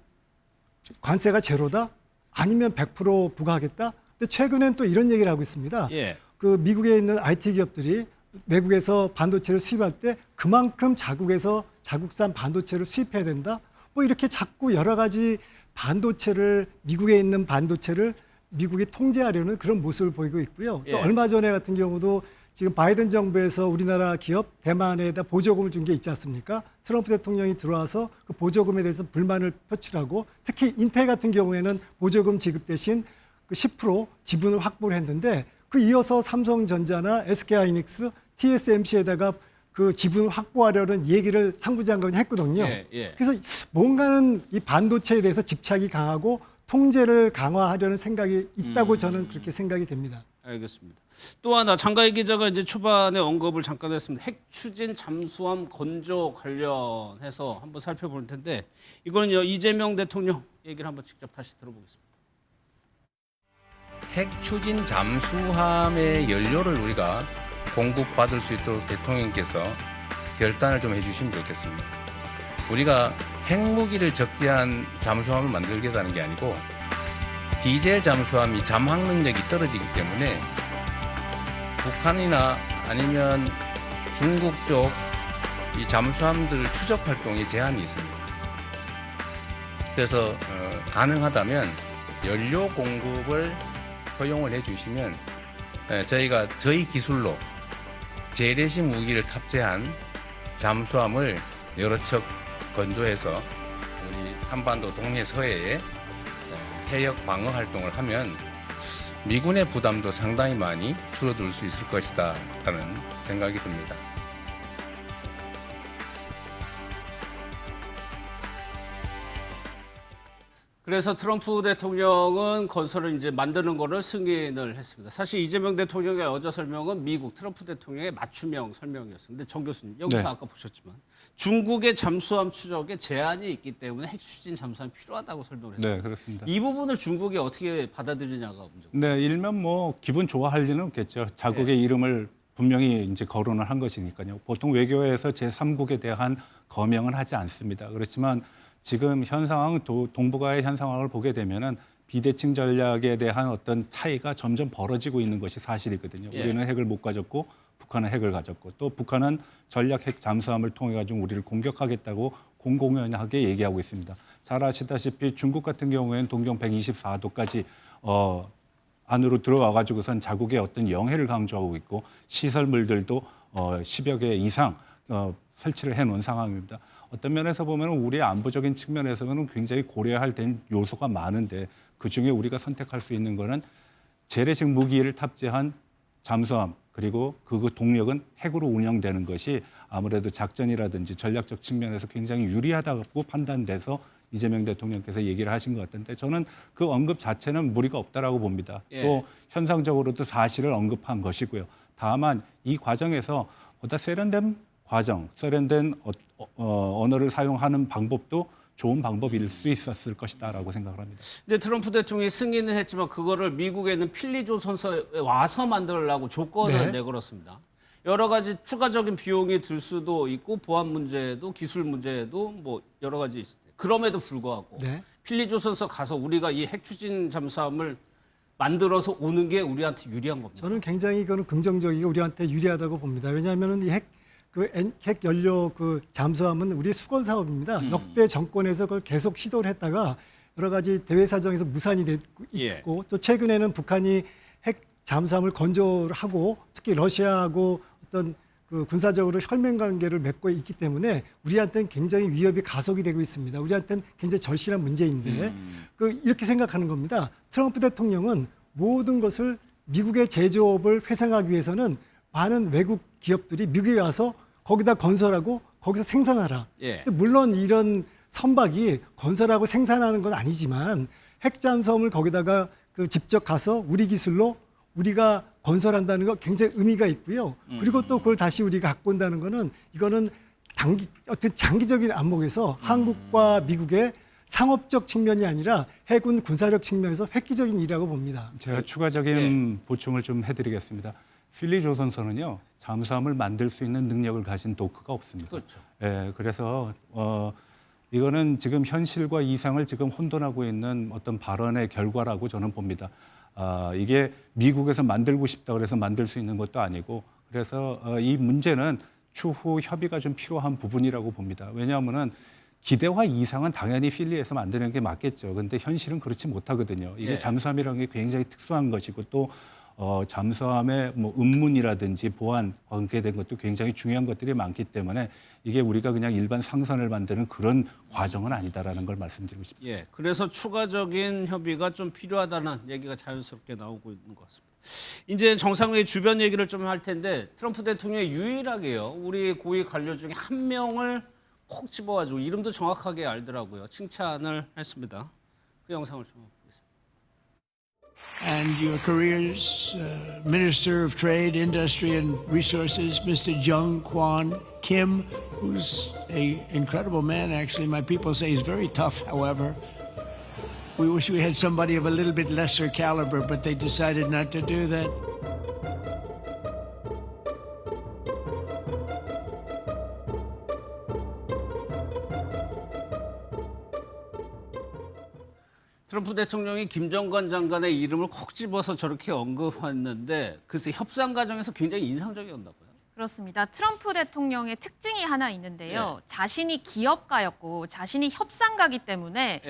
관세가 제로다 아니면 100% 부과하겠다. 근데 최근엔 또 이런 얘기를 하고 있습니다. 예. 그 미국에 있는 IT 기업들이 외국에서 반도체를 수입할 때 그만큼 자국산 반도체를 수입해야 된다. 뭐 이렇게 자꾸 여러 가지 반도체를 미국에 있는 반도체를 미국이 통제하려는 그런 모습을 보이고 있고요. 또 예. 얼마 전에 같은 경우도 지금 바이든 정부에서 우리나라 기업 대만에다 보조금을 준 게 있지 않습니까? 트럼프 대통령이 들어와서 그 보조금에 대해서 불만을 표출하고 특히 인텔 같은 경우에는 보조금 지급 대신 그 10% 지분을 확보를 했는데 그 이어서 삼성전자나 SK하이닉스, TSMC에다가 그 지분을 확보하려는 얘기를 상부장관이 했거든요. 예, 예. 그래서 뭔가는 이 반도체에 대해서 집착이 강하고 통제를 강화하려는 생각이 있다고 저는 그렇게 생각이 됩니다. 알겠습니다. 또 하나 장가희 기자가 이제 초반에 언급을 잠깐 했습니다. 핵 추진 잠수함 건조 관련해서 한번 살펴볼 텐데 이거는요 이재명 대통령 얘기를 한번 직접 다시 들어보겠습니다. 핵 추진 잠수함의 연료를 우리가 공급받을 수 있도록 대통령께서 결단을 좀 해주시면 좋겠습니다. 우리가 핵무기를 적재한 잠수함을 만들겠다는 게 아니고 디젤 잠수함이 잠항 능력이 떨어지기 때문에 북한이나 아니면 중국 쪽 이 잠수함들 추적 활동에 제한이 있습니다. 그래서 가능하다면 연료 공급을 허용을 해주시면 저희가 저희 기술로 재래식 무기를 탑재한 잠수함을 여러 척 건조해서 우리 한반도 동해 서해에 해역 방어 활동을 하면 미군의 부담도 상당히 많이 줄어들 수 있을 것이다 라는 생각이 듭니다. 그래서 트럼프 대통령은 건설을 이제 만드는 거를 승인을 했습니다. 사실 이재명 대통령의 어제 설명은 미국 트럼프 대통령의 맞춤형 설명이었는데 정 교수님 여기서 네. 아까 보셨지만 중국의 잠수함 추적에 제한이 있기 때문에 핵 추진 잠수함이 필요하다고 설명을 했습니다. 네, 그렇습니다. 이 부분을 중국이 어떻게 받아들이냐가 문제입니다. 네, 일면 뭐 기분 좋아할 리는 없겠죠. 자국의 이름을 분명히 이제 거론을 한 것이니까요. 보통 외교에서 제3국에 대한 거명은 하지 않습니다. 그렇지만 지금 현 상황, 동북아의 현 상황을 보게 되면은 비대칭 전략에 대한 어떤 차이가 점점 벌어지고 있는 것이 사실이거든요. 예. 우리는 핵을 못 가졌고 북한은 핵을 가졌고 또 북한은 전략 핵 잠수함을 통해 가지고 우리를 공격하겠다고 공공연하게 얘기하고 있습니다. 잘 아시다시피 중국 같은 경우에는 동경 124도까지 안으로 들어와 가지고선 자국의 어떤 영해를 강조하고 있고 시설물들도 10여 개 이상 설치를 해놓은 상황입니다. 어떤 면에서 보면 우리의 안보적인 측면에서는 굉장히 고려해야 할 요소가 많은데 그중에 우리가 선택할 수 있는 거는 재래식 무기를 탑재한 잠수함 그리고 그 동력은 핵으로 운영되는 것이 아무래도 작전이라든지 전략적 측면에서 굉장히 유리하다고 판단돼서 이재명 대통령께서 얘기를 하신 것 같은데 저는 그 언급 자체는 무리가 없다라고 봅니다. 예. 또 현상적으로도 사실을 언급한 것이고요. 다만 이 과정에서 보다 세련된 과정, 세련된 언어를 사용하는 방법도 좋은 방법일 수 있었을 것이다라고 생각을 합니다. 근데 트럼프 대통령이 승인은 했지만 그거를 미국에 있는 필리조선소에 와서 만들려고 조건을 네. 내걸었습니다. 여러 가지 추가적인 비용이 들 수도 있고 보안 문제도 기술 문제도 뭐 여러 가지 있을 때 그럼에도 불구하고 네. 필리조선소 가서 우리가 이 핵 추진 잠수함을 만들어서 오는 게 우리한테 유리한 겁니다. 저는 굉장히 이거는 긍정적이고 우리한테 유리하다고 봅니다. 왜냐하면은 이 핵 연료 그 잠수함은 우리의 수건 사업입니다. 역대 정권에서 그걸 계속 시도를 했다가 여러 가지 대외 사정에서 무산이 됐고 예. 또 최근에는 북한이 핵 잠수함을 건조를 하고 특히 러시아하고 어떤 그 군사적으로 혈맹 관계를 맺고 있기 때문에 우리한테는 굉장히 위협이 가속이 되고 있습니다. 우리한테는 굉장히 절실한 문제인데 이렇게 생각하는 겁니다. 트럼프 대통령은 모든 것을 미국의 제조업을 회생하기 위해서는 많은 외국 기업들이 미국에 와서 거기다 건설하고 거기서 생산하라. 예. 물론 이런 선박이 건설하고 생산하는 건 아니지만 핵잠수함을 거기다가 직접 가서 우리 기술로 우리가 건설한다는 거 굉장히 의미가 있고요. 그리고 또 그걸 다시 우리가 갖고 온다는 거는 이거는 어떤 장기적인 안목에서 한국과 미국의 상업적 측면이 아니라 해군 군사력 측면에서 획기적인 일이라고 봅니다. 제가 추가적인 보충을 좀 해드리겠습니다. 필리조선소는요 잠수함을 만들 수 있는 능력을 가진 도크가 없습니다. 그렇죠. 예, 그래서 이거는 지금 현실과 이상을 지금 혼돈하고 있는 어떤 발언의 결과라고 저는 봅니다. 이게 미국에서 만들고 싶다 그래서 만들 수 있는 것도 아니고 그래서 이 문제는 추후 협의가 좀 필요한 부분이라고 봅니다. 왜냐하면은 기대와 이상은 당연히 필리에서 만드는 게 맞겠죠. 그런데 현실은 그렇지 못하거든요. 이게 예. 잠수함이라는 게 굉장히 특수한 것이고 또 잠수함의 뭐 운문이라든지 보안 관계된 것도 굉장히 중요한 것들이 많기 때문에 이게 우리가 그냥 일반 상선을 만드는 그런 과정은 아니다라는 걸 말씀드리고 싶습니다. 예, 그래서 추가적인 협의가 좀 필요하다는 얘기가 자연스럽게 나오고 있는 것 같습니다. 이제 정상회의 주변 얘기를 좀 할 텐데 트럼프 대통령이 유일하게요, 우리 고위 관료 중에 한 명을 콕 집어가지고 이름도 정확하게 알더라고요. 칭찬을 했습니다. 그 영상을 좀 보겠습니다. And your career's Minister of Trade, Industry and Resources, Mr. Jung Kwan Kim, who's an incredible man, actually. My people say he's very tough, however. We wish we had somebody of a little bit lesser caliber, but they decided not to do that. 트럼프 대통령이 김정관 장관의 이름을 콕 집어서 저렇게 언급했는데 글쎄 협상 과정에서 굉장히 인상적이었다고요. 그렇습니다. 트럼프 대통령의 특징이 하나 있는데요. 자신이 기업가였고 자신이 협상가기 때문에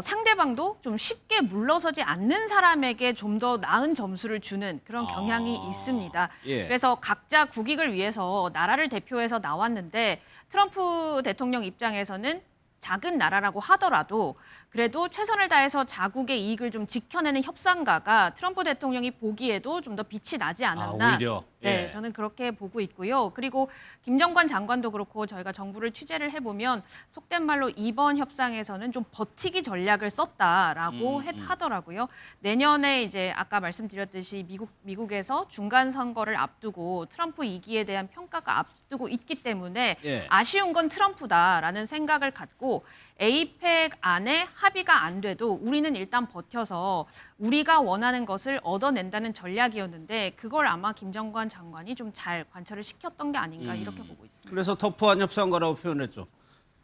상대방도 좀 쉽게 물러서지 않는 사람에게 좀 더 나은 점수를 주는 그런 경향이 있습니다. 그래서 각자 국익을 위해서 나라를 대표해서 나왔는데 트럼프 대통령 입장에서는 작은 나라라고 하더라도 그래도 최선을 다해서 자국의 이익을 좀 지켜내는 협상가가 트럼프 대통령이 보기에도 좀 더 빛이 나지 않았나. 오히려. 네, 저는 그렇게 보고 있고요. 그리고 김정관 장관도 그렇고 저희가 정부를 취재를 해보면 속된 말로 이번 협상에서는 좀 버티기 전략을 썼다라고 하더라고요. 내년에 이제 아까 말씀드렸듯이 미국에서 중간 선거를 앞두고 트럼프 2기에 대한 평가가 앞두고 있기 때문에 아쉬운 건 트럼프다라는 생각을 갖고 에이펙 안에 합의가 안 돼도 우리는 일단 버텨서 우리가 원하는 것을 얻어낸다는 전략이었는데 그걸 아마 김정관 장관이 좀 잘 관철을 시켰던 게 아닌가 이렇게 보고 있습니다. 그래서 터프한 협상가라고 표현했죠.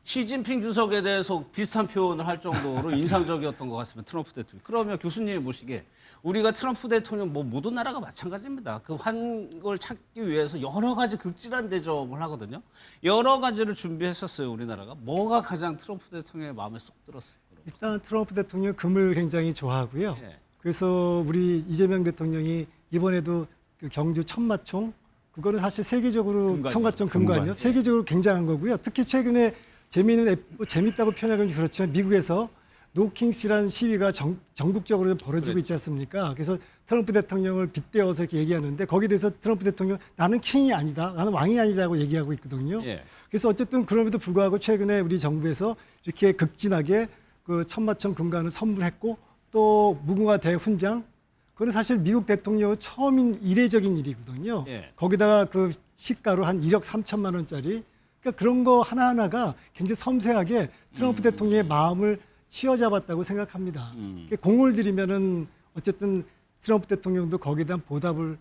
시진핑 주석에 대해서 비슷한 표현을 할 정도로 인상적이었던 것 같습니다. 트럼프 대통령. 그러면 교수님이 보시기에 우리가 트럼프 대통령 뭐 모든 나라가 마찬가지입니다. 그 환을 찾기 위해서 여러 가지 극진한 대접을 하거든요. 여러 가지를 준비했었어요, 우리나라가. 뭐가 가장 트럼프 대통령의 마음에 쏙 들었어요? 일단 트럼프 대통령 금을 굉장히 좋아하고요. 그래서 우리 이재명 대통령이 이번에도 그 경주 천마총 그거는 사실 세계적으로 천마총 금관이요. 세계적으로 굉장한 거고요. 특히 최근에 재밌다고 표현하기는 그렇지만 미국에서 노킹스라는 시위가 전국적으로 벌어지고 있지 않습니까? 그래서 트럼프 대통령을 빗대어서 이렇게 얘기하는데 거기에 대해서 트럼프 대통령 나는 킹이 아니다, 나는 왕이 아니라고 얘기하고 있거든요. 그래서 어쨌든 그럼에도 불구하고 최근에 우리 정부에서 이렇게 극진하게 그 천마총 금관을 선물했고 또 무궁화 대훈장 그건 사실 미국 대통령 처음인 이례적인 일이거든요. 거기다가 그 시가로 한 1억 3천만 원짜리 그러니까 그런 거 하나하나가 굉장히 섬세하게 트럼프 대통령의 마음을 휘어잡았다고 생각합니다. 공을 들이면은 어쨌든 트럼프 대통령도 거기에 대한 보답을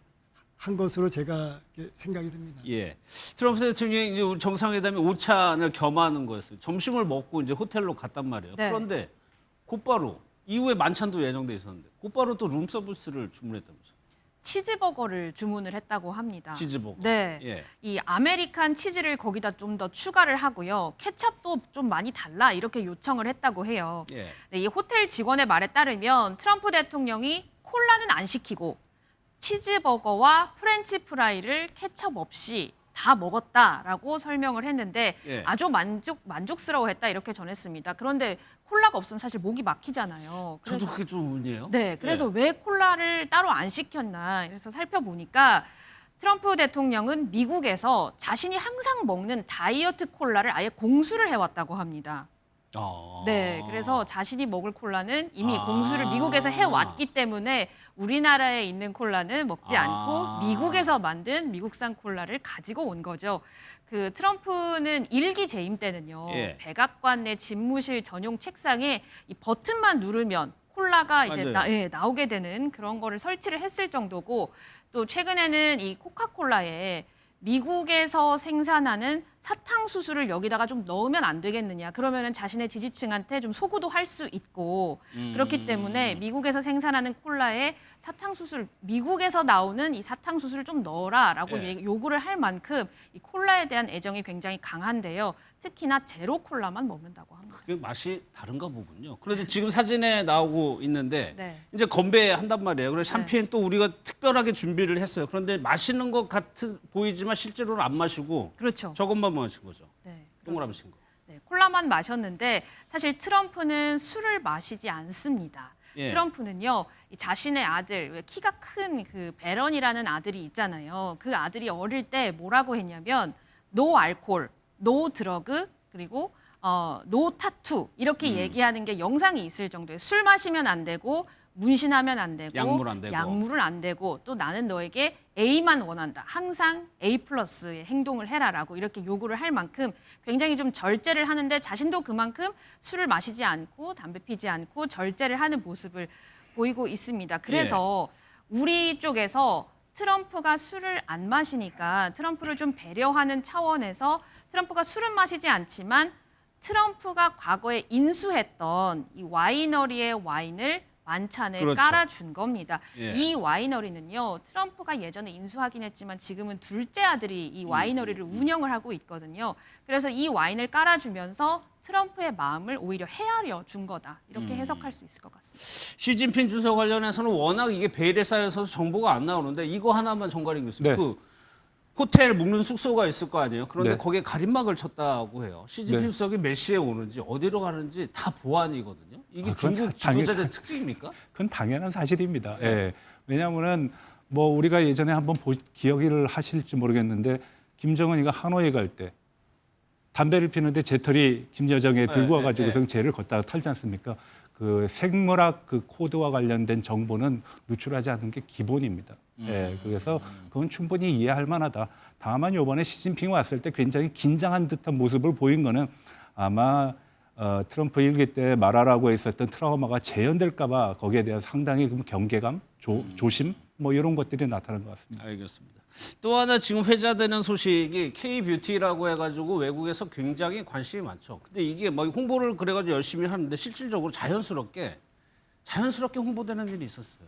한 것으로 제가 생각이 듭니다. 트럼프 대통령이 이제 우리 정상회담에 오찬을 겸하는 거였어요. 점심을 먹고 이제 호텔로 갔단 말이에요. 그런데 곧바로 이후에 만찬도 예정돼 있었는데 곧바로 또 룸서비스를 주문했다면서요. 치즈버거를 주문을 했다고 합니다. 치즈버거. 네. 이 아메리칸 치즈를 거기다 좀 더 추가를 하고요. 케첩도 좀 많이 달라 이렇게 요청을 했다고 해요. 네, 이 호텔 직원의 말에 따르면 트럼프 대통령이 콜라는 안 시키고 치즈버거와 프렌치 프라이를 케첩 없이 다 먹었다라고 설명을 했는데 아주 만족스러워했다 이렇게 전했습니다. 그런데 콜라가 없으면 사실 목이 막히잖아요. 저도 그게 좀 의문이에요. 네, 그래서 왜 콜라를 따로 안 시켰나 그래서 살펴보니까 트럼프 대통령은 미국에서 자신이 항상 먹는 다이어트 콜라를 아예 공수를 해왔다고 합니다. 네, 그래서 자신이 먹을 콜라는 이미 공수를 미국에서 해왔기 때문에 우리나라에 있는 콜라는 먹지 않고 미국에서 만든 미국산 콜라를 가지고 온 거죠. 그 트럼프는 일기 재임 때는요, 백악관 내 집무실 전용 책상에 이 버튼만 누르면 콜라가 이제 나오게 되는 그런 거를 설치를 했을 정도고 또 최근에는 이 코카콜라에 미국에서 생산하는 사탕수수를 여기다가 좀 넣으면 안 되겠느냐. 그러면은 자신의 지지층한테 좀 소구도 할 수 있고 그렇기 때문에 미국에서 생산하는 콜라에 사탕수수를 미국에서 나오는 이 사탕수수를 좀 넣어라라고 예. 요구를 할 만큼 이 콜라에 대한 애정이 굉장히 강한데요. 특히나 제로 콜라만 먹는다고 합니다. 그게 맛이 다른가 보군요. 그런데 지금 사진에 나오고 있는데 네. 이제 건배한단 말이에요. 그래서 샴페인 또 우리가 특별하게 준비를 했어요. 그런데 마시는 것 같은 보이지만 실제로는 안 마시고 그렇죠. 저것만 마신 거죠. 네, 동그라미 신 거. 네, 콜라만 마셨는데 사실 트럼프는 술을 마시지 않습니다. 예. 트럼프는요, 이 자신의 아들, 왜 키가 큰 그 베런이라는 아들이 있잖아요. 그 아들이 어릴 때 뭐라고 했냐면 노 알콜, 노 드러그, 그리고 노 타투 이렇게 얘기하는 게 영상이 있을 정도예요. 술 마시면 안 되고 문신하면 안 되고 약물 안 되고. 약물을 안 되고 또 나는 너에게 A만 원한다. 항상 A 플러스의 행동을 해라라고 이렇게 요구를 할 만큼 굉장히 좀 절제를 하는데 자신도 그만큼 술을 마시지 않고 담배 피지 않고 절제를 하는 모습을 보이고 있습니다. 그래서 우리 쪽에서 트럼프가 술을 안 마시니까 트럼프를 좀 배려하는 차원에서 트럼프가 술은 마시지 않지만 트럼프가 과거에 인수했던 이 와이너리의 와인을 만찬에 그렇죠. 깔아준 겁니다. 예. 이 와이너리는요. 트럼프가 예전에 인수하긴 했지만 지금은 둘째 아들이 이 와이너리를 운영을 하고 있거든요. 그래서 이 와인을 깔아주면서 트럼프의 마음을 오히려 헤아려 준 거다. 이렇게 해석할 수 있을 것 같습니다. 시진핑 주석 관련해서는 워낙 이게 베일에 쌓여서 정보가 안 나오는데 이거 하나만 정가림 교수님. 네. 그 호텔 묵는 숙소가 있을 거 아니에요. 그런데 네. 거기에 가림막을 쳤다고 해요. 시진핑 네. 주석이 몇 시에 오는지 어디로 가는지 다 보안이거든요. 이게 그건 중국 당연히- 지도자의 특징입니까? 그건 당연한 사실입니다. 예. 왜냐하면은 뭐 우리가 예전에 한번 기억을 하실지 모르겠는데 김정은이가 하노이 갈 때 담배를 피는데 재털이 김여정에 들고 와가지고서 쟤를 걷다가 털지 않습니까? 그 생물학 그 코드와 관련된 정보는 누출하지 않는 게 기본입니다. 예, 그래서 그건 충분히 이해할 만하다. 다만 이번에 시진핑이 왔을 때 굉장히 긴장한 듯한 모습을 보인 거는 아마 트럼프 일기 때 말하라고 했었던 트라우마가 재현될까봐 거기에 대한 상당히 경계감, 조심 뭐 이런 것들이 나타난 것 같습니다. 알겠습니다. 또 하나 지금 회자되는 소식이 K-뷰티라고 해가지고 외국에서 굉장히 관심이 많죠. 근데 이게 뭐 홍보를 그래가지고 열심히 하는데 실질적으로 자연스럽게 홍보되는 일이 있었어요.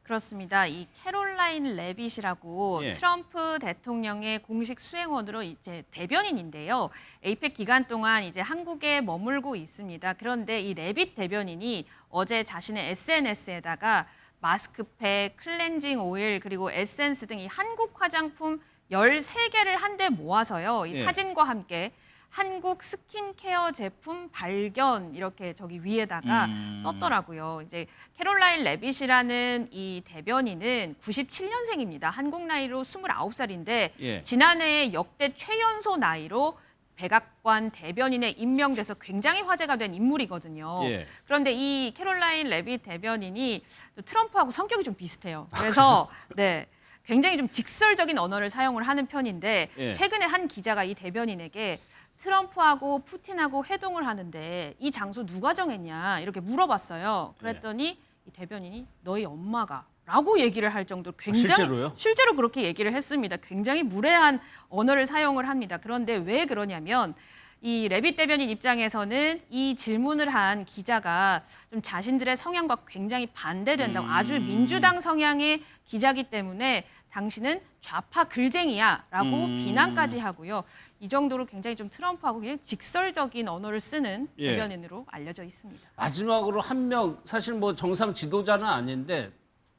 그렇습니다. 이 캐롤라인 레빗이라고 예. 트럼프 대통령의 공식 수행원으로 이제 대변인인데요. 에이펙 기간 동안 이제 한국에 머물고 있습니다. 그런데 이 레빗 대변인이 어제 자신의 SNS에다가 마스크팩, 클렌징 오일, 그리고 에센스 등 이 한국 화장품 13개를 한데 모아서요. 이 예. 사진과 함께 한국 스킨케어 제품 발견 이렇게 저기 위에다가 썼더라고요. 이제 캐롤라인 레빗이라는 이 대변인은 97년생입니다. 한국 나이로 29살인데 예. 지난해 역대 최연소 나이로 백악관 대변인에 임명돼서 굉장히 화제가 된 인물이거든요. 예. 그런데 이 캐롤라인 레빗 대변인이 또 트럼프하고 성격이 좀 비슷해요. 그래서 네. 굉장히 좀 직설적인 언어를 사용을 하는 편인데 예. 최근에 한 기자가 이 대변인에게 트럼프하고 푸틴하고 회동을 하는데 이 장소 누가 정했냐 이렇게 물어봤어요. 그랬더니 이 대변인이 너희 엄마가 라고 얘기를 할 정도로 굉장히 실제로요? 실제로 그렇게 얘기를 했습니다. 굉장히 무례한 언어를 사용을 합니다. 그런데 왜 그러냐면 이 레빗 대변인 입장에서는 이 질문을 한 기자가 좀 자신들의 성향과 굉장히 반대된다고 아주 민주당 성향의 기자기 때문에 당신은 좌파 글쟁이야라고 비난까지 하고요. 이 정도로 굉장히 좀 트럼프하고 그냥 직설적인 언어를 쓰는 예. 대변인으로 알려져 있습니다. 마지막으로 한 명 사실 뭐 정상 지도자는 아닌데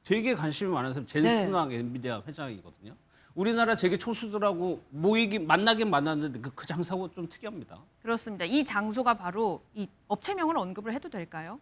되게 관심이 많은 사람 젠슨 왕 엔비디아 회장이거든요. 우리나라 재계 초수들하고 만나긴 만났는데 그 장사고 좀 특이합니다. 그렇습니다. 이 장소가 바로 이 업체명을 언급을 해도 될까요?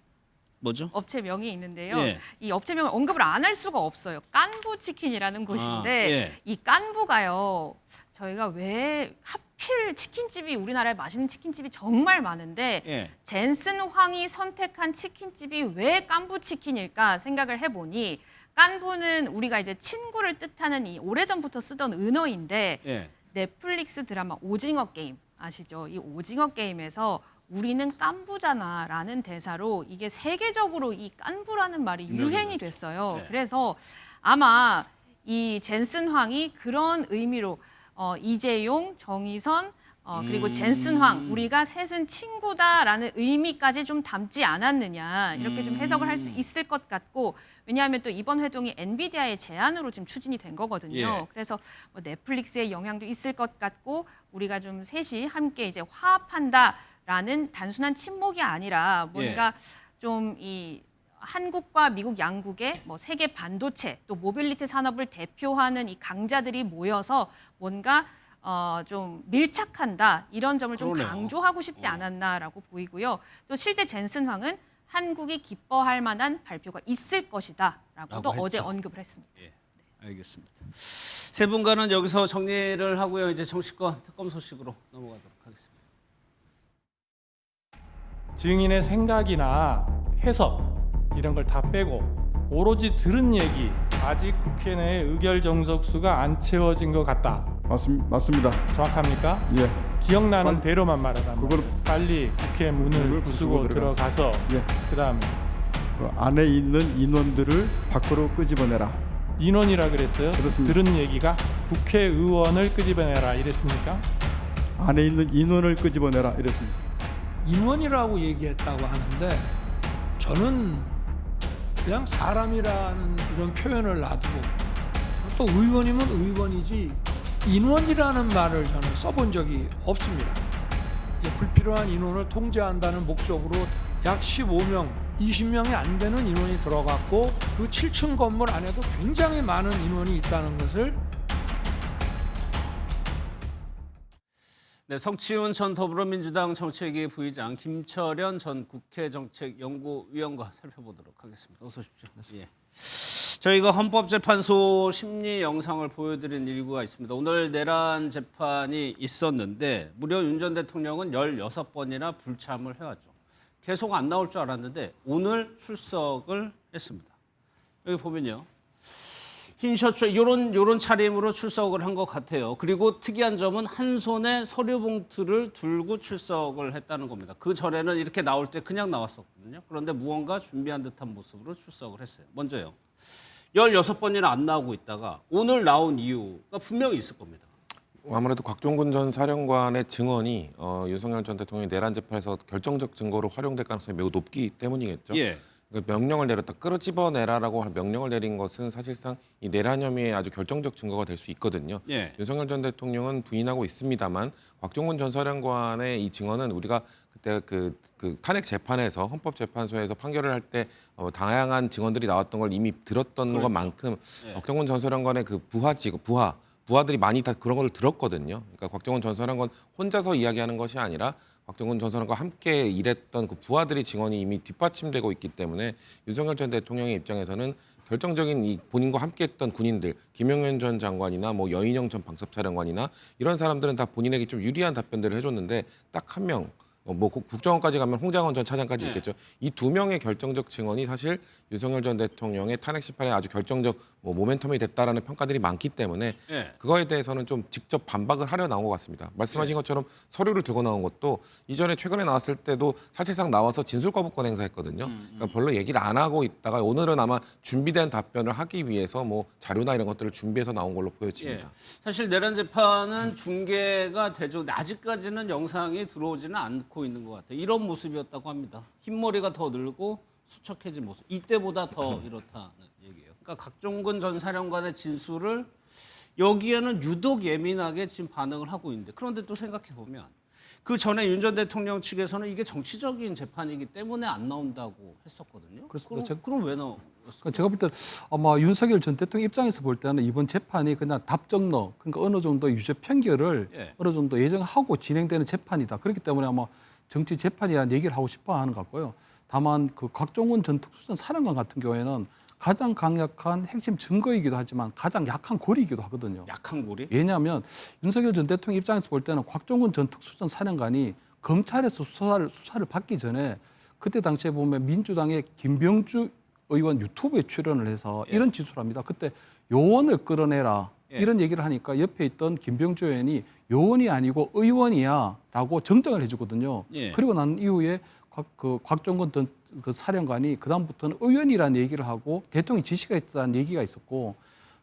뭐죠? 업체명이 있는데요. 예. 이 업체명을 언급을 안 할 수가 없어요. 깐부 치킨이라는 곳인데 예. 이 깐부가요. 저희가 왜 하필 치킨집이 우리나라에 맛있는 치킨집이 정말 많은데 예. 젠슨 황이 선택한 치킨집이 왜 깐부 치킨일까 생각을 해보니 깐부는 우리가 이제 친구를 뜻하는 이 오래전부터 쓰던 은어인데 예. 넷플릭스 드라마 오징어 게임 아시죠? 이 오징어 게임에서 우리는 깐부잖아라는 대사로 이게 세계적으로 이 깐부라는 말이 유행이 됐어요. 네. 그래서 아마 이 젠슨 황이 그런 의미로 이재용, 정의선, 그리고 젠슨 황, 우리가 셋은 친구다라는 의미까지 좀 담지 않았느냐 이렇게 좀 해석을 할 수 있을 것 같고 왜냐하면 또 이번 회동이 엔비디아의 제안으로 지금 추진이 된 거거든요. 예. 그래서 뭐 넷플릭스의 영향도 있을 것 같고 우리가 좀 셋이 함께 이제 화합한다라는 단순한 친목이 아니라 뭔가 좀 이 한국과 미국 양국의 뭐 세계 반도체 또 모빌리티 산업을 대표하는 이 강자들이 모여서 뭔가 좀 밀착한다 이런 점을 좀 그러네요. 강조하고 싶지 않았나라고 보이고요. 또 실제 젠슨 황은 한국이 기뻐할 만한 발표가 있을 것이다라고도 라고 어제 했죠. 언급을 했습니다. 예, 알겠습니다. 세 분과는 여기서 정리를 하고요. 이제 정치권 특검 소식으로 넘어가도록 하겠습니다. 증인의 생각이나 해석 이런 걸 다 빼고 오로지 들은 얘기 아직 국회 내에 의결 정석수가 안 채워진 것 같다. 맞습니다. 정확합니까? 예. 기억나는 대로만 말하라면 그걸 빨리 국회 문을 부수고 들어가서 예. 그다음에 그 안에 있는 인원들을 밖으로 끄집어내라. 인원이라 그랬어요. 그렇습니다. 들은 얘기가 국회의원을 끄집어내라 이랬습니까? 안에 있는 인원을 끄집어내라 이랬습니다. 인원이라고 얘기했다고 하는데 저는 그냥 사람이라는 이런 표현을 놔두고 또 의원이면 의원이지 인원이라는 말을 저는 써본 적이 없습니다. 이제 불필요한 인원을 통제한다는 목적으로 약 15명, 20명이 안 되는 인원이 들어갔고 그 7층 건물 안에도 굉장히 많은 인원이 있다는 것을 네, 성치훈 전 더불어민주당 정책위 부의장, 김철현 전 국회정책연구위원과 살펴보도록 하겠습니다. 어서 오십시오. 예. 저희가 헌법재판소 심리 영상을 보여드린 일부가 있습니다. 오늘 내란 재판이 있었는데 무려 윤 전 대통령은 16번이나 불참을 해왔죠. 계속 안 나올 줄 알았는데 오늘 출석을 했습니다. 여기 보면요. 흰 셔츠 요런 차림으로 출석을 한 것 같아요. 그리고 특이한 점은 한 손에 서류 봉투를 들고 출석을 했다는 겁니다. 그 전에는 이렇게 나올 때 그냥 나왔었거든요. 그런데 무언가 준비한 듯한 모습으로 출석을 했어요. 먼저요. 16번이나 안 나오고 있다가 오늘 나온 이유가 분명히 있을 겁니다. 아무래도 곽종근 전 사령관의 증언이 윤석열 전 대통령이 내란 재판에서 결정적 증거로 활용될 가능성이 매우 높기 때문이겠죠. 예. 명령을 내렸다 끌어집어내라라고 명령을 내린 것은 사실상 이 내란 혐의의 아주 결정적 증거가 될 수 있거든요. 예. 윤석열 전 대통령은 부인하고 있습니다만 곽종근 전 사령관의 이 증언은 우리가 그때 그 탄핵 재판에서 헌법재판소에서 판결을 할 때 다양한 증언들이 나왔던 걸 이미 들었던 그렇죠. 것만큼 예. 곽종근 전 사령관의 그 부하들이 많이 다 그런 걸 들었거든요. 그러니까 곽종근 전 사령관 혼자서 이야기하는 것이 아니라 곽종근 전 사령관과 함께 일했던 그 부하들이 증언이 이미 뒷받침되고 있기 때문에 윤석열 전 대통령의 입장에서는 결정적인 이 본인과 함께했던 군인들, 김용현 전 장관이나 뭐 여인영 전 방첩차장관이나 이런 사람들은 다 본인에게 좀 유리한 답변들을 해줬는데 딱 한 명. 뭐 국정원까지 가면 홍장원 전 차장까지 있겠죠. 이 두 명의 결정적 증언이 사실 윤석열 전 대통령의 탄핵 심판에 아주 결정적 모멘텀이 됐다라는 평가들이 많기 때문에 그거에 대해서는 좀 직접 반박을 하려 나온 것 같습니다. 말씀하신 것처럼 서류를 들고 나온 것도 이전에 최근에 나왔을 때도 사실상 나와서 진술 거부권 행사했거든요. 그러니까 별로 얘기를 안 하고 있다가 오늘은 아마 준비된 답변을 하기 위해서 뭐 자료나 이런 것들을 준비해서 나온 걸로 보여집니다. 사실 내란 재판은 중계가 되죠. 근데 아직까지는 영상이 들어오지는 않고 있는 것 같아요. 이런 모습이었다고 합니다. 흰머리가 더 늘고 수척해진 모습. 이때보다 더 이렇다는 얘기예요. 그러니까 곽종근 전 사령관의 진술을 여기에는 유독 예민하게 지금 반응을 하고 있는데 그런데 또 생각해 보면 그 전에 윤 전 대통령 측에서는 이게 정치적인 재판이기 때문에 안 나온다고 했었거든요. 그렇습니다. 그럼 왜 나왔어요? 그러니까 제가 볼 때 아마 윤석열 전 대통령 입장에서 볼 때는 이번 재판이 그냥 답정너 그러니까 어느 정도 유죄 판결을 어느 정도 예정하고 진행되는 재판이다. 그렇기 때문에 아마 정치 재판이라는 얘기를 하고 싶어 하는 것 같고요. 다만 그 곽종근 전 특수전 사령관 같은 경우에는 가장 강력한 핵심 증거이기도 하지만 가장 약한 고리이기도 하거든요. 약한 고리? 왜냐하면 윤석열 전 대통령 입장에서 볼 때는 곽종근 전 특수전 사령관이 검찰에서 수사를 받기 전에 그때 당시에 보면 민주당의 김병주 의원 유튜브에 출연을 해서 이런 지수를 합니다. 그때 요원을 끌어내라 이런 얘기를 하니까 옆에 있던 김병주 의원이 요원이 아니고 의원이야라고 정정을 해주거든요. 그리고 난 이후에 곽종근 전 그 사령관이 그다음부터는 의원이라는 얘기를 하고 대통령이 지시가 있다는 얘기가 있었고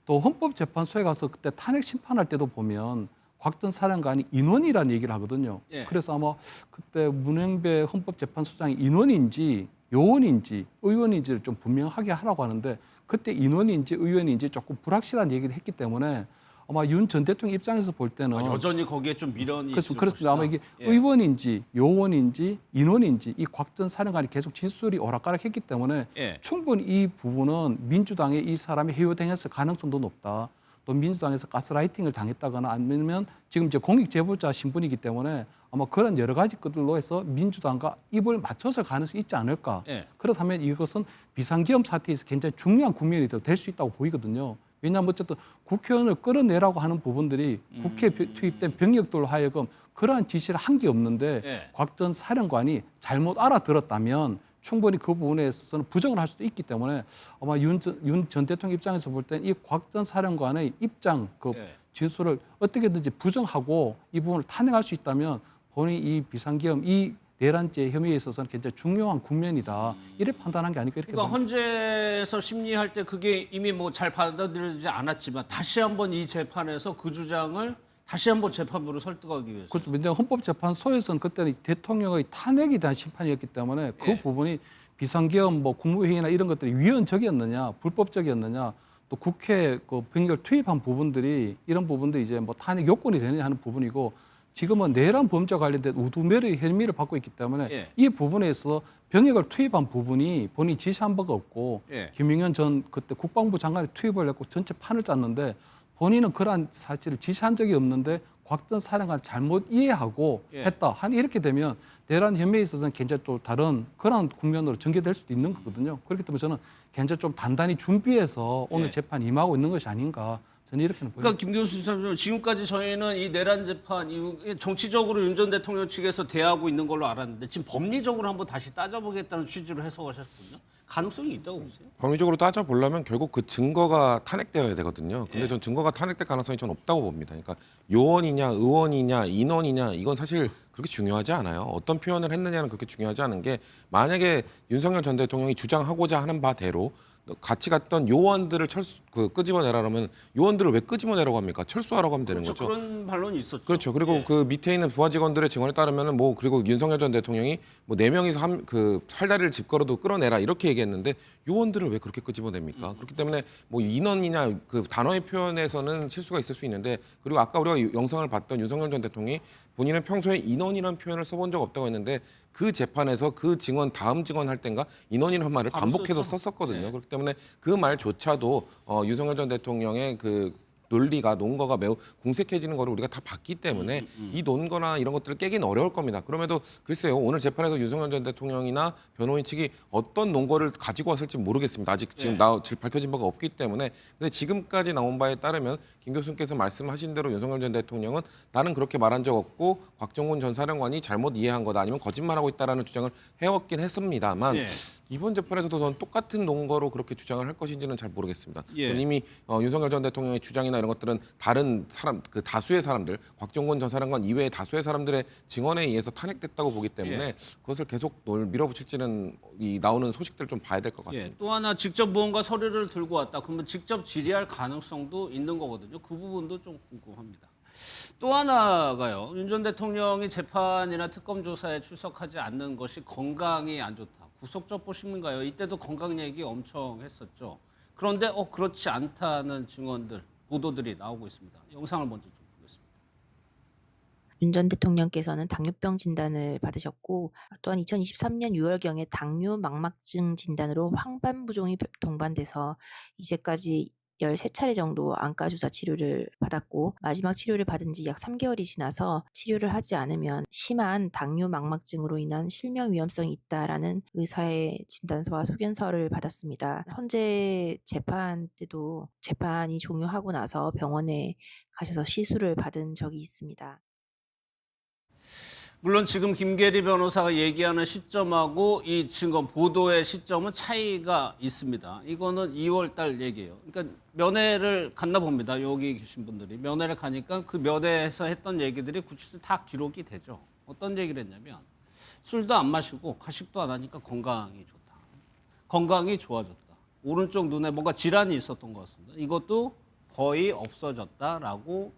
또 헌법재판소에 가서 그때 탄핵 심판할 때도 보면 곽 전 사령관이 인원이라는 얘기를 하거든요. 예. 그래서 아마 그때 문영배 헌법재판소장이 인원인지 요원인지 의원인지를 좀 분명하게 하라고 하는데 그때 인원인지 의원인지 조금 불확실한 얘기를 했기 때문에 아마 윤 전 대통령 입장에서 볼 때는 여전히 거기에 좀 미련이 있을 그렇습니다. 아마 이게 예. 의원인지 요원인지 인원인지 이 곽 전 사령관이 계속 진술이 오락가락했기 때문에 예. 충분히 이 부분은 민주당에 이 사람이 해요당했을 가능성도 높다. 또 민주당에서 가스라이팅을 당했다거나 아니면 지금 이제 공익 제보자 신분이기 때문에 아마 그런 여러 가지 것들로 해서 민주당과 입을 맞춰서 가능성이 있지 않을까. 예. 그렇다면 이것은 비상계엄 사태에서 굉장히 중요한 국면이 될 수 있다고 보이거든요. 왜냐하면 어쨌든 국회의원을 끌어내라고 하는 부분들이 국회에 투입된 병력들로 하여금 그러한 지시를 한 게 없는데 예. 곽 전 사령관이 잘못 알아들었다면 충분히 그 부분에 있어서는 부정을 할 수도 있기 때문에 아마 윤 전 대통령 입장에서 볼 때는 이 곽 전 사령관의 입장, 그 예. 진술을 어떻게든지 부정하고 이 부분을 탄핵할 수 있다면 본인이 이 비상계엄, 이 내란죄 혐의에 있어서는 굉장히 중요한 국면이다. 이래 판단한 게 아닐까 이렇게 그러니까 헌재에서 심리할 때 그게 이미 뭐 잘 받아들여지지 않았지만 다시 한번 이 재판에서 그 주장을 다시 한번 재판부로 설득하기 위해서. 그렇죠. 왜냐하면 헌법재판소에서는 그때는 대통령의 탄핵에 대한 심판이었기 때문에 그 예. 부분이 비상계엄, 뭐 국무회의나 이런 것들이 위헌적이었느냐, 불법적이었느냐, 또 국회 그 병력을 투입한 부분들이 이런 부분들이 이제 뭐 탄핵 요건이 되느냐 하는 부분이고 지금은 내란 범죄와 관련된 우두머리 혐의를 받고 있기 때문에 예. 이 부분에서 병력을 투입한 부분이 본인이 지시한 바가 없고 예. 김영현 전 그때 국방부 장관이 투입을 했고 전체 판을 짰는데 본인은 그러한 사실을 지시한 적이 없는데 곽 전 사령관을 잘못 이해하고 예. 했다. 한 이렇게 되면 내란 혐의에 있어서는 굉장히 또 다른 그런 국면으로 전개될 수도 있는 거거든요. 그렇기 때문에 저는 굉장히 좀 단단히 준비해서 오늘 예. 재판 임하고 있는 것이 아닌가 저는 이렇게는 보입니다. 그러니까 김경수 지사님 지금까지 저희는 이 내란 재판 이후에 정치적으로 윤 전 대통령 측에서 대하고 있는 걸로 알았는데 지금 법리적으로 한번 다시 따져보겠다는 취지로 해석하셨거든요. 가능성이 있다고 보세요? 법리적으로 따져보려면 결국 그 증거가 탄핵되어야 되거든요. 근데 전 증거가 탄핵될 가능성이 전 없다고 봅니다. 그러니까 요원이냐 의원이냐 인원이냐 이건 사실 그렇게 중요하지 않아요. 어떤 표현을 했느냐는 그렇게 중요하지 않은 게 만약에 윤석열 전 대통령이 주장하고자 하는 바대로 같이 갔던 요원들을 끄집어내라면 요원들을 왜 끄집어내라고 합니까? 철수하라고 하면 되는 그렇죠. 거죠. 그런 반론이 있었죠. 그렇죠. 그리고 예. 그 밑에 있는 부하 직원들의 증언에 따르면은 뭐 그리고 윤석열 전 대통령이 뭐 4명이서 그 팔다리를 집걸어도 끌어내라 이렇게 얘기했는데 요원들을 왜 그렇게 끄집어냅니까? 그렇기 때문에 뭐 인원이냐 그 단어의 표현에서는 실수가 있을 수 있는데 그리고 아까 우리가 영상을 봤던 윤석열 전 대통령이 본인은 평소에 인원이라는 표현을 써본 적 없다고 했는데 그 재판에서 그 증언 다음 증언 할 땐가 인원이라는 말을 바로 반복해서 썼죠. 썼었거든요. 네. 그렇기 때문에 그 말조차도 윤석열 전 대통령의 그 논거가 매우 궁색해지는 거를 우리가 다 봤기 때문에 이 논거나 이런 것들을 깨기는 어려울 겁니다. 그럼에도 글쎄요. 오늘 재판에서 윤석열 전 대통령이나 변호인 측이 어떤 논거를 가지고 왔을지 모르겠습니다. 아직 지금 밝혀진 바가 없기 때문에. 근데 지금까지 나온 바에 따르면 김 교수님께서 말씀하신 대로 윤석열 전 대통령은 나는 그렇게 말한 적 없고 곽정훈 전 사령관이 잘못 이해한 거다 아니면 거짓말하고 있다라는 주장을 해왔긴 했습니다만 예. 이번 재판에서도 저는 똑같은 논거로 그렇게 주장을 할 것인지는 잘 모르겠습니다. 예. 저는 이미 윤석열 전 대통령의 주장이나 이런 것들은 다른 사람, 그 다수의 사람들, 곽정훈 전 사령관 이외의 다수의 사람들의 증언에 의해서 탄핵됐다고 보기 때문에 예. 그것을 계속 밀어붙일지는 이 나오는 소식들을 좀 봐야 될 것 같습니다. 예, 또 하나 직접 무언가 서류를 들고 왔다. 그러면 직접 질의할 가능성도 있는 거거든요. 그 부분도 좀 궁금합니다. 또 하나가요. 윤 전 대통령이 재판이나 특검 조사에 출석하지 않는 것이 건강이 안 좋다. 구속적 보십니까요? 이때도 건강 얘기 엄청 했었죠. 그런데 그렇지 않다는 증언들, 보도들이 나오고 있습니다. 영상을 먼저 좀 보겠습니다. 윤 전 대통령께서는 당뇨병 진단을 받으셨고 또한 2023년 6월경에 당뇨 망막증 진단으로 황반부종이 동반돼서 이제까지 13차례 정도 안과 주사 치료를 받았고 마지막 치료를 받은 지 약 3개월이 지나서 치료를 하지 않으면 심한 당뇨 망막증으로 인한 실명 위험성이 있다라는 의사의 진단서와 소견서를 받았습니다. 현재 재판 때도 재판이 종료하고 나서 병원에 가셔서 시술을 받은 적이 있습니다. 물론 지금 김계리 변호사가 얘기하는 시점하고 이 증거 보도의 시점은 차이가 있습니다. 이거는 2월 달 얘기예요. 그러니까 면회를 갔나 봅니다. 여기 계신 분들이. 면회를 가니까 그 면회에서 했던 얘기들이 구체적으로 다 기록이 되죠. 어떤 얘기를 했냐면 술도 안 마시고 가식도 안 하니까 건강이 좋다. 건강이 좋아졌다. 오른쪽 눈에 뭔가 질환이 있었던 것 같습니다. 이것도 거의 없어졌다라고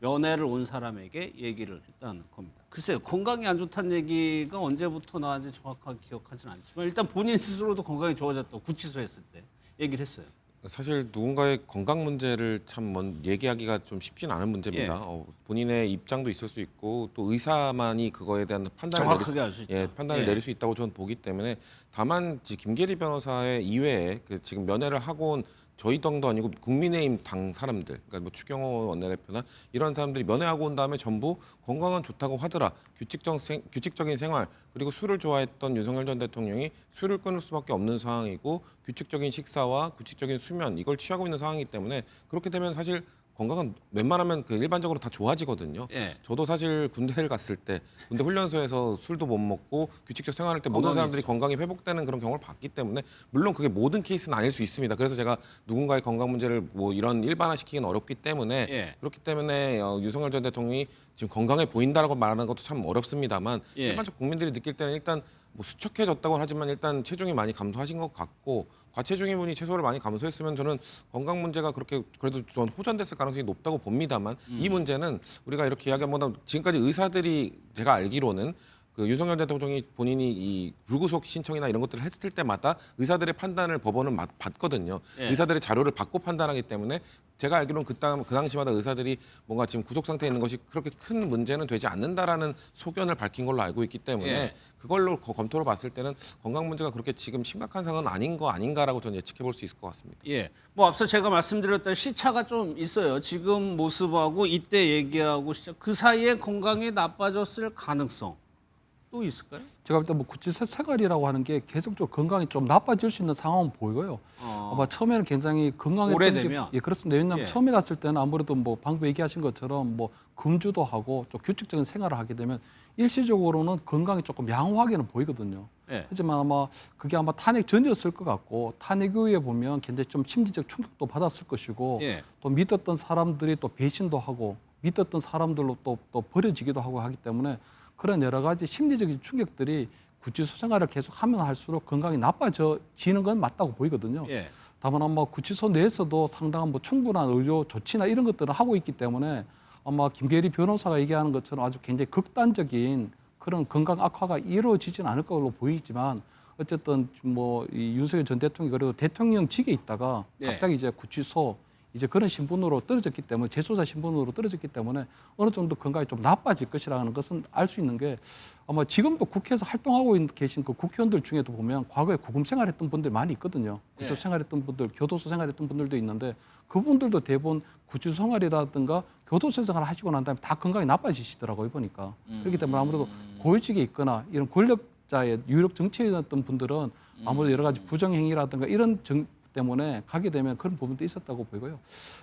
면회를 온 사람에게 얘기를 했다는 겁니다. 글쎄요, 건강이 안 좋다는 얘기가 언제부터 나왔는지 정확하게 기억하지는 않지만 일단 본인 스스로도 건강이 좋아졌다고 구치소했을 때 얘기를 했어요. 사실 누군가의 건강 문제를 참 얘기하기가 좀 쉽진 않은 문제입니다. 예. 본인의 입장도 있을 수 있고 또 의사만이 그거에 대한 정확하게 알 수 있죠. 판단을 예. 내릴 수 있다고 저는 보기 때문에 다만 김계리 변호사의 이외에 지금 면회를 하고 온 저희 당도 아니고 국민의힘 당 사람들, 그러니까 뭐 추경호 원내대표나 이런 사람들이 면회하고 온 다음에 전부 건강은 좋다고 하더라. 규칙적인 생활 그리고 술을 좋아했던 윤석열 전 대통령이 술을 끊을 수밖에 없는 상황이고 규칙적인 식사와 규칙적인 수면 이걸 취하고 있는 상황이기 때문에 그렇게 되면 사실 건강은 웬만하면 일반적으로 다 좋아지거든요. 예. 저도 사실 군대를 갔을 때 군대 훈련소에서 술도 못 먹고 규칙적 생활할 때 모든 사람들이 건강이 회복되는 그런 경우를 봤기 때문에 물론 그게 모든 케이스는 아닐 수 있습니다. 그래서 제가 누군가의 건강 문제를 뭐 이런 일반화시키기는 어렵기 때문에 예. 그렇기 때문에 윤석열 전 대통령이 지금 건강해 보인다라고 말하는 것도 참 어렵습니다만 예. 일반적 국민들이 느낄 때는 일단 뭐 수척해졌다고는 하지만 일단 체중이 많이 감소하신 것 같고 과체중인 분이 체소를 많이 감소했으면 저는 건강 문제가 그렇게 그래도 전 호전됐을 가능성이 높다고 봅니다만 이 문제는 우리가 이렇게 이야기한 보다 지금까지 의사들이 제가 알기로는 그 윤석열 대통령이 본인이 이 불구속 신청이나 이런 것들을 했을 때마다 의사들의 판단을 법원은 받거든요. 예. 의사들의 자료를 받고 판단하기 때문에 제가 알기로는 그 당시마다 의사들이 뭔가 지금 구속 상태에 있는 것이 그렇게 큰 문제는 되지 않는다라는 소견을 밝힌 걸로 알고 있기 때문에 예. 그걸로 검토를 봤을 때는 건강 문제가 그렇게 지금 심각한 상황은 아닌 거 아닌가라고 저는 예측해 볼 수 있을 것 같습니다. 예. 뭐 앞서 제가 말씀드렸던 시차가 좀 있어요. 지금 모습하고 이때 얘기하고 그 사이에 건강이 나빠졌을 가능성 또 있을까요? 제가 볼 때 뭐 구치소 생활이라고 하는 게 계속적으로 건강이 좀 나빠질 수 있는 상황은 보이고요. 아마 처음에는 굉장히 건강했던 오래되면? 예, 그렇습니다. 왜냐하면 예. 처음에 갔을 때는 아무래도 뭐 방금 얘기하신 것처럼 뭐 금주도 하고 좀 규칙적인 생활을 하게 되면 일시적으로는 건강이 조금 양호하게는 보이거든요. 예. 하지만 아마 그게 아마 탄핵 전이었을 것 같고 탄핵 이후에 보면 굉장히 좀 심리적 충격도 받았을 것이고 예. 또 믿었던 사람들이 또 배신도 하고 믿었던 사람들로 또 버려지기도 하고 하기 때문에 그런 여러 가지 심리적인 충격들이 구치소 생활을 계속 하면 할수록 건강이 나빠지는 건 맞다고 보이거든요. 예. 다만 아마 구치소 내에서도 상당한 뭐 충분한 의료 조치나 이런 것들을 하고 있기 때문에 아마 김계리 변호사가 얘기하는 것처럼 아주 굉장히 극단적인 그런 건강 악화가 이루어지지는 않을 걸로 보이지만 어쨌든 뭐 이 윤석열 전 대통령이 그래도 대통령직에 있다가 예. 갑자기 이제 구치소 이제 그런 신분으로 떨어졌기 때문에 재소자 신분으로 떨어졌기 때문에 어느 정도 건강이 좀 나빠질 것이라는 것은 알 수 있는 게 아마 지금도 국회에서 활동하고 계신 그 국회의원들 중에도 보면 과거에 구금 생활했던 분들 많이 있거든요. 구치소 생활했던 분들, 교도소 생활했던 분들도 있는데 그분들도 대부분 구치소 생활이라든가 교도소 생활을 하시고 난 다음에 다 건강이 나빠지시더라고요, 보니까. 그렇기 때문에 아무래도 고위직에 있거나 이런 권력자의 유력 정치인이었던 분들은 아무래도 여러 가지 부정행위라든가 이런 때문에 가게 되면 그런 부분도 있었다고 보이고요.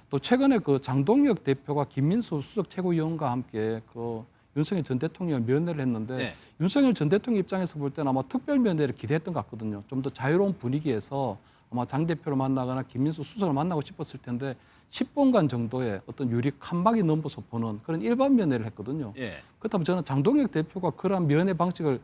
또 최근에 그 장동혁 대표가 김민수 수석 최고위원과 함께 그 윤석열 전 대통령을 면회를 했는데 네. 윤석열 전 대통령 입장에서 볼 때는 아마 특별 면회를 기대했던 것 같거든요. 좀 더 자유로운 분위기에서 아마 장 대표를 만나거나 김민수 수석을 만나고 싶었을 텐데 10분간 정도의 어떤 유리 칸막이 넘어서 보는 그런 일반 면회를 했거든요. 예. 그렇다면 저는 장동혁 대표가 그러한 면회 방식을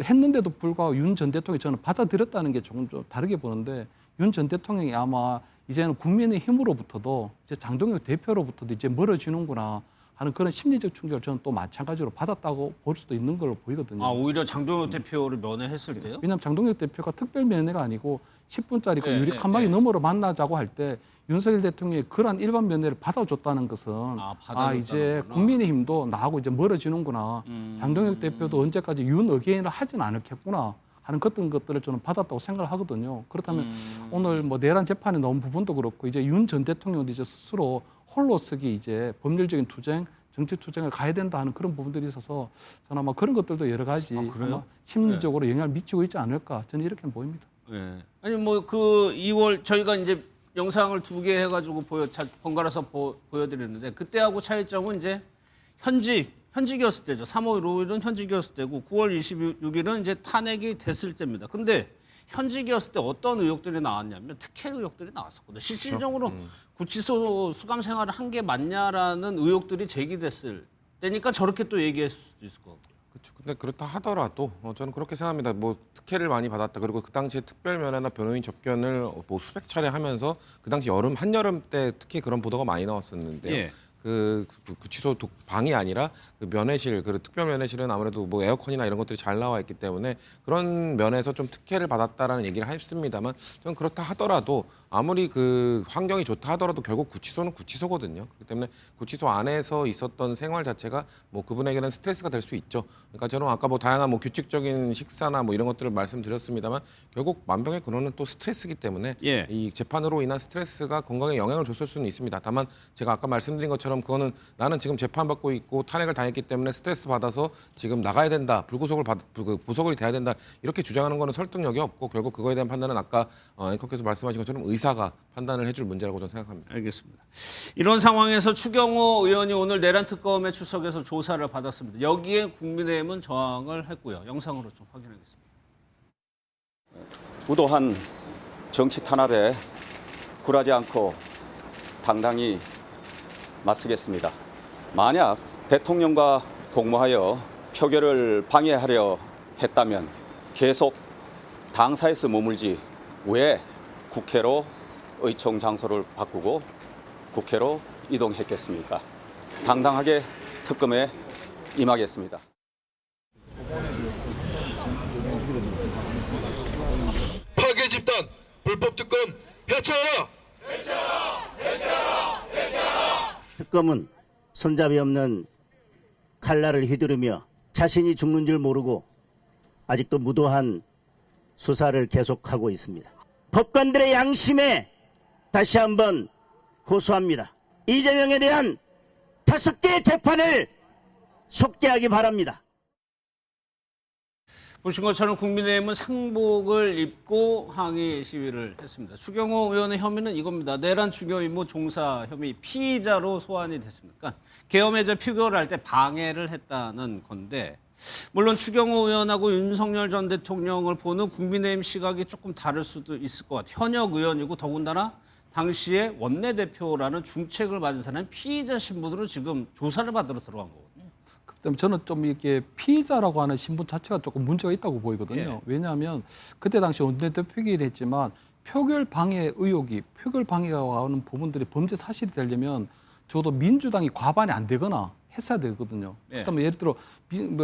했는데도 불구하고 윤 전 대통령이 저는 받아들였다는 게 조금 좀 다르게 보는데 윤 전 대통령이 아마 이제는 국민의 힘으로부터도 이제 장동혁 대표로부터도 이제 멀어지는구나 하는 그런 심리적 충격을 저는 또 마찬가지로 받았다고 볼 수도 있는 걸로 보이거든요. 아, 오히려 장동혁 대표를 면회했을 때요? 왜냐하면 장동혁 대표가 특별 면회가 아니고 10분짜리 그 예, 유리 칸막이 예. 너머로 만나자고 할 때 윤석열 대통령이 그러한 일반 면회를 받아줬다는 것은 받아줬다는 이제 거구나. 국민의힘도 나하고 이제 멀어지는구나. 장동혁 대표도 언제까지 윤 의견을 하진 않겠구나 하는 그런 것들을 저는 받았다고 생각을 하거든요. 그렇다면 오늘 뭐 내란 재판에 나온 부분도 그렇고 이제 윤 전 대통령도 이제 스스로 홀로서기 이제 법률적인 투쟁, 정치 투쟁을 가야 된다 하는 그런 부분들이 있어서 저는 아마 그런 것들도 여러 가지 아마 심리적으로 영향을 미치고 있지 않을까 저는 이렇게 보입니다. 예. 아니 뭐 그 2월 저희가 이제 영상을 2개 해가지고 번갈아서 보여드렸는데 그때하고 차이점은 이제 현직이었을 때죠. 3월 5일은 현직이었을 때고 9월 26일은 이제 탄핵이 됐을 때입니다. 근데 현직이었을 때 어떤 의혹들이 나왔냐면 특혜 의혹들이 나왔었거든요. 실질적으로 구치소 수감 생활을 한 게 맞냐라는 의혹들이 제기됐을 때니까 저렇게 또 얘기했을 수도 있을 것 같고요. 그렇죠. 근데 그렇다 하더라도 저는 그렇게 생각합니다. 뭐 특혜를 많이 받았다. 그리고 그 당시에 특별 면회나 변호인 접견을 뭐 수백 차례 하면서 그 당시 한여름 때 특히 그런 보도가 많이 나왔었는데요. 예. 그 구치소 방이 아니라 그 면회실, 그 특별 면회실은 아무래도 뭐 에어컨이나 이런 것들이 잘 나와 있기 때문에 그런 면에서 좀 특혜를 받았다라는 얘기를 했습니다만 저는 그렇다 하더라도 아무리 그 환경이 좋다 하더라도 결국 구치소는 구치소거든요. 그렇기 때문에 구치소 안에서 있었던 생활 자체가 뭐 그분에게는 스트레스가 될 수 있죠. 그러니까 저는 아까 뭐 다양한 뭐 규칙적인 식사나 뭐 이런 것들을 말씀드렸습니다만 결국 만병의 근원은 또 스트레스이기 때문에 예. 이 재판으로 인한 스트레스가 건강에 영향을 줬을 수는 있습니다. 다만 제가 아까 말씀드린 것처럼 그거는 나는 지금 재판받고 있고 탄핵을 당했기 때문에 스트레스 받아서 지금 나가야 된다, 보석을 돼야 된다 이렇게 주장하는 거는 설득력이 없고 결국 그거에 대한 판단은 아까 앵커께서 말씀하신 것처럼 의사가 판단을 해줄 문제라고 저는 생각합니다. 알겠습니다. 이런 상황에서 추경호 의원이 오늘 내란 특검에 출석해서 조사를 받았습니다. 여기에 국민의힘은 저항을 했고요. 영상으로 좀 확인하겠습니다. 무도한 정치 탄압에 굴하지 않고 당당히 맞서겠습니다. 만약 대통령과 공모하여 표결을 방해하려 했다면 계속 당사에서 머물지 왜 국회로 의총 장소를 바꾸고 국회로 이동했겠습니까? 당당하게 특검에 임하겠습니다. 파괴 집단, 불법 특검 해체하라! 특검은 손잡이 없는 칼날을 휘두르며 자신이 죽는 줄 모르고 아직도 무도한 수사를 계속하고 있습니다. 법관들의 양심에 다시 한번 호소합니다. 이재명에 대한 5개의 재판을 속개하기 바랍니다. 보신 것처럼 국민의힘은 상복을 입고 항의 시위를 했습니다. 추경호 의원의 혐의는 이겁니다. 내란 추경 임무 종사 혐의 피의자로 소환이 됐습니다. 그러니까 계엄해제 표결을 할 때 방해를 했다는 건데 물론 추경호 의원하고 윤석열 전 대통령을 보는 국민의힘 시각이 조금 다를 수도 있을 것 같아요. 현역 의원이고 더군다나 당시에 원내대표라는 중책을 받은 사람이 피의자 신분으로 지금 조사를 받으러 들어간 거거든요. 그다음에 저는 좀 이렇게 피의자라고 하는 신분 자체가 조금 문제가 있다고 보이거든요. 예. 왜냐하면 그때 당시 원내대표이긴 했지만 표결 방해 의혹이 표결 방해가 하는 부분들이 범죄 사실이 되려면 적어도 민주당이 과반이 안 되거나 했어야 되거든요. 예. 그다음에 예를 들어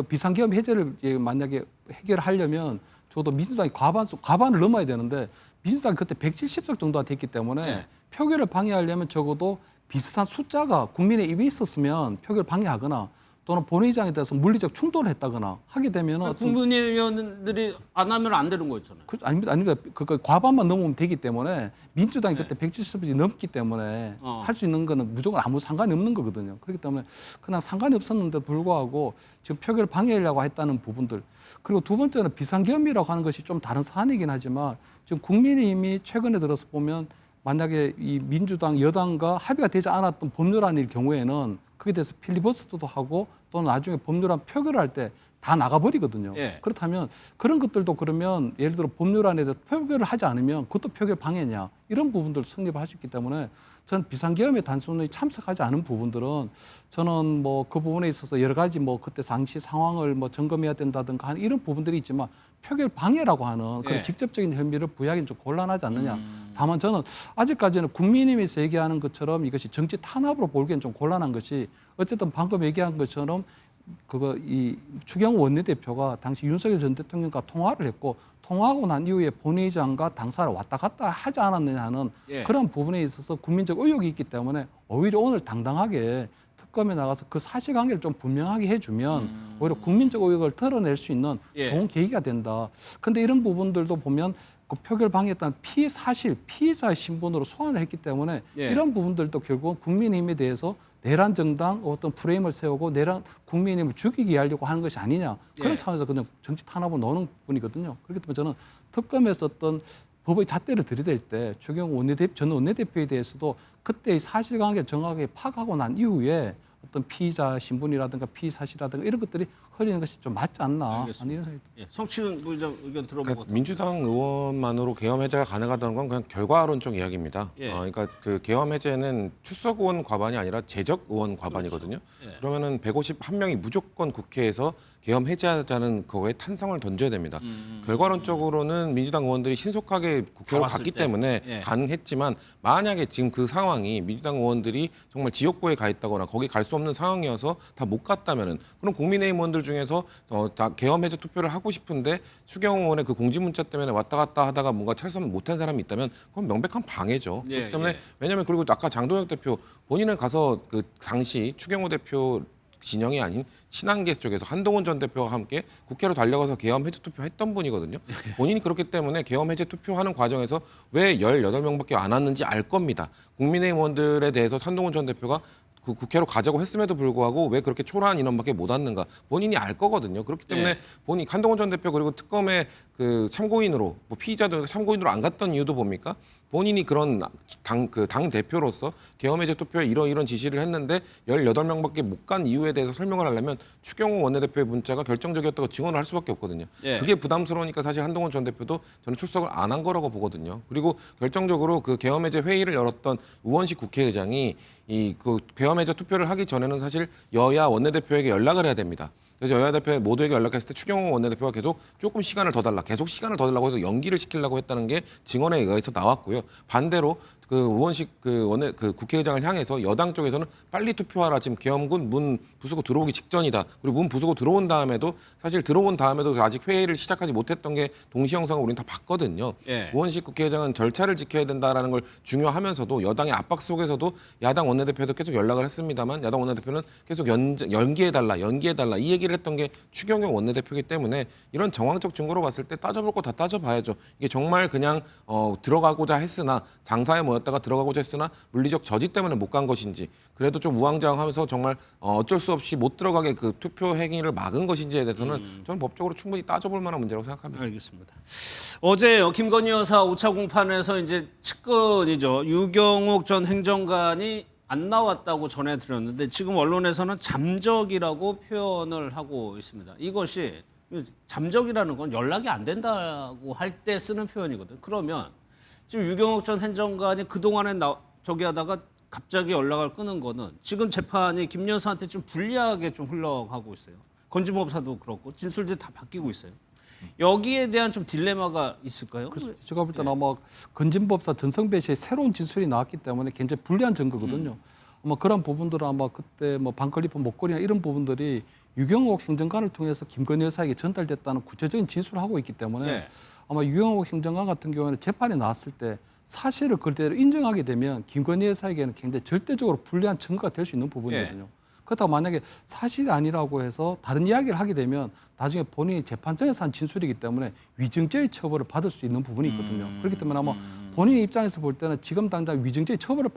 비상계엄 해제를 만약에 해결하려면 적어도 민주당이 과반을 넘어야 되는데 민주당이 그때 170석 정도가 됐기 때문에 예. 표결을 방해하려면 적어도 비슷한 숫자가 국민의 입에 있었으면 표결 방해하거나 또는 본회의장에 대해서 물리적 충돌을 했다거나 하게 되면은 국민의원들이 안 하면 안 되는 거였잖아요. 아닙니다. 그 과반만 넘으면 되기 때문에 민주당이 그때 170석이 넘기 때문에 할 수 있는 거는 무조건 아무 상관이 없는 거거든요. 그렇기 때문에 그냥 상관이 없었는데도 불구하고 지금 표결을 방해하려고 했다는 부분들. 그리고 두 번째는 비상계엄이라고 하는 것이 좀 다른 사안이긴 하지만 지금 국민의힘이 최근에 들어서 보면 만약에 이 민주당 여당과 합의가 되지 않았던 법률안일 경우에는 거기에 대해서 필리버스터도 하고 또 나중에 법률안 표결을 할 때 다 나가버리거든요. 예. 그렇다면 그런 것들도 그러면 예를 들어 법률안에 대해서 표결을 하지 않으면 그것도 표결 방해냐 이런 부분들 성립할 수 있기 때문에 저는 비상계엄에 단순히 참석하지 않은 부분들은 저는 뭐 그 부분에 있어서 여러 가지 뭐 그때 당시 상황을 뭐 점검해야 된다든가 하는 이런 부분들이 있지만 표결 방해라고 하는 그런 예. 직접적인 혐의를 부여하기는 좀 곤란하지 않느냐. 다만 저는 아직까지는 국민의힘에서 얘기하는 것처럼 이것이 정치 탄압으로 보기엔 좀 곤란한 것이 어쨌든 방금 얘기한 것처럼 이 추경호 원내대표가 당시 윤석열 전 대통령과 통화를 했고 통화하고 난 이후에 본회의장과 당사를 왔다 갔다 하지 않았느냐 하는 예. 그런 부분에 있어서 국민적 의혹이 있기 때문에 오히려 오늘 당당하게 특검에 나가서 그 사실관계를 좀 분명하게 해주면 오히려 국민적 의혹을 털어낼 수 있는 예. 좋은 계기가 된다. 근데 이런 부분들도 보면 그 표결 방해했다는 피의자의 신분으로 소환을 했기 때문에 예. 이런 부분들도 결국 국민의힘에 대해서 내란 정당 어떤 프레임을 세우고 내란 국민의힘을 죽이게 하려고 하는 것이 아니냐 그런 예. 차원에서 그냥 정치 탄압을 넣는 분이거든요. 그렇기 때문에 저는 특검에서 어떤 법의 잣대를 들이댈 때 추경호 전 원내대표에 대해서도 그때의 사실관계를 정확하게 파악하고 난 이후에 어떤 피의자 신분이라든가 피의 사실이라든가 이런 것들이 흐리는 것이 좀 맞지 않나 하는 이런 생각이 예. 성취는 부의장 의견 들어보고 민주당 의원만으로 계엄 해제가 가능하다는 건 그냥 결과론적 이야기입니다. 예. 그러니까 그 계엄 해제는 출석 의원 과반이 아니라 재적 의원 과반이거든요. 그렇죠. 예. 그러면은 151명이 무조건 국회에서 계엄 해제하자는 그거에 탄성을 던져야 됩니다. 결과론적으로는 민주당 의원들이 신속하게 국회로 나왔을 갔기 때. 때문에 예. 가능했지만 만약에 지금 그 상황이 민주당 의원들이 정말 지역구에 가 있다거나 거기 갈 수 없는 상황이어서 다 못 갔다면은 그럼 국민의힘 의원들 중에서 다 계엄 해제 투표를 하고 싶은데 추경호 의원의 그 공지 문자 때문에 왔다 갔다 하다가 뭔가 찰선 못한 사람이 있다면 그건 명백한 방해죠. 예, 그렇기 때문에 예. 왜냐하면 그리고 아까 장동혁 대표 본인은 가서 그 당시 추경호 대표 진영이 아닌 친한계 쪽에서 한동훈 전 대표와 함께 국회로 달려가서 계엄 해제 투표했던 분이거든요. 본인이 그렇기 때문에 계엄 해제 투표하는 과정에서 왜 18명밖에 안 왔는지 알 겁니다. 국민의힘 의원들에 대해서 한동훈 전 대표가 그 국회로 가자고 했음에도 불구하고 왜 그렇게 초라한 인원밖에 못 왔는가 본인이 알 거거든요. 그렇기 때문에 예. 본인 한동훈 전 대표 그리고 특검의 그 참고인으로 뭐 피의자도 참고인으로 안 갔던 이유도 뭡니까? 본인이 그런 당 대표로서 계엄 해제 투표에 이런 지시를 했는데 18명밖에 못 간 이유에 대해서 설명을 하려면 추경호 원내대표의 문자가 결정적이었다고 증언을 할 수밖에 없거든요. 예. 그게 부담스러우니까 사실 한동훈 전 대표도 저는 출석을 안 한 거라고 보거든요. 그리고 결정적으로 그 계엄 해제 회의를 열었던 우원식 국회의장이 이 그 계엄 해제 투표를 하기 전에는 사실 여야 원내대표에게 연락을 해야 됩니다. 그래서 여야 대표 모두에게 연락했을 때 추경호 원내대표가 계속 조금 시간을 더 달라, 계속 시간을 더 달라고 해서 연기를 시키려고 했다는 게 증언에 의해서 나왔고요. 반대로 그 우원식 그 국회의장을 향해서 여당 쪽에서는 빨리 투표하라. 지금 계엄군 문 부수고 들어오기 직전이다. 그리고 문 부수고 들어온 다음에도 사실 들어온 다음에도 아직 회의를 시작하지 못했던 게 동시 영상을 우리는 다 봤거든요. 예. 우원식 국회의장은 절차를 지켜야 된다라는 걸 중요하면서도 여당의 압박 속에서도 야당 원내대표도 계속 연락을 했습니다만 야당 원내대표는 계속 연기해달라 이 얘기를 했던 게 추경호 원내대표이기 때문에 이런 정황적 증거로 봤을 때 따져볼 거 다 따져봐야죠. 이게 정말 그냥 들어가고자 했으나 장사에 모였다가 들어가고자 했으나 물리적 저지 때문에 못 간 것인지 그래도 좀 우왕좌왕하면서 정말 어쩔 수 없이 못 들어가게 그 투표 행위를 막은 것인지에 대해서는 저는 법적으로 충분히 따져볼 만한 문제라고 생각합니다. 알겠습니다. 어제요 김건희 여사 5차 공판에서 이제 측근이죠 유경옥 전 행정관이 안 나왔다고 전해드렸는데 지금 언론에서는 잠적이라고 표현을 하고 있습니다. 이것이 잠적이라는 건 연락이 안 된다고 할 때 쓰는 표현이거든요. 그러면 지금 유경옥 전 행정관이 그동안에 저기 하다가 갑자기 연락을 끊은 거는 지금 재판이 김 여사한테 좀 불리하게 좀 흘러가고 있어요. 건진법사도 그렇고 진술들이 다 바뀌고 있어요. 여기에 대한 좀 딜레마가 있을까요? 그래서 제가 볼 때는 아마 건진법사 전성배 씨의 새로운 진술이 나왔기 때문에 굉장히 불리한 증거거든요. 아마 그런 부분들은 아마 그때 뭐 반클리프 목걸이나 이런 부분들이 유경옥 행정관을 통해서 김건희 여사에게 전달됐다는 구체적인 진술을 하고 있기 때문에 네. 아마 유경옥 행정관 같은 경우에는 재판에 나왔을 때 사실을 그대로 인정하게 되면 김건희 여사에게는 굉장히 절대적으로 불리한 증거가 될 수 있는 부분이거든요. 그렇다고 만약에 사실이 아니라고 해서 다른 이야기를 하게 되면 나중에 본인이 재판장에서 한 진술이기 때문에 위증죄의 처벌을 받을 수 있는 부분이 있거든요. 그렇기 때문에 아마 본인의 입장에서 볼 때는 지금 당장 위증죄의 처벌을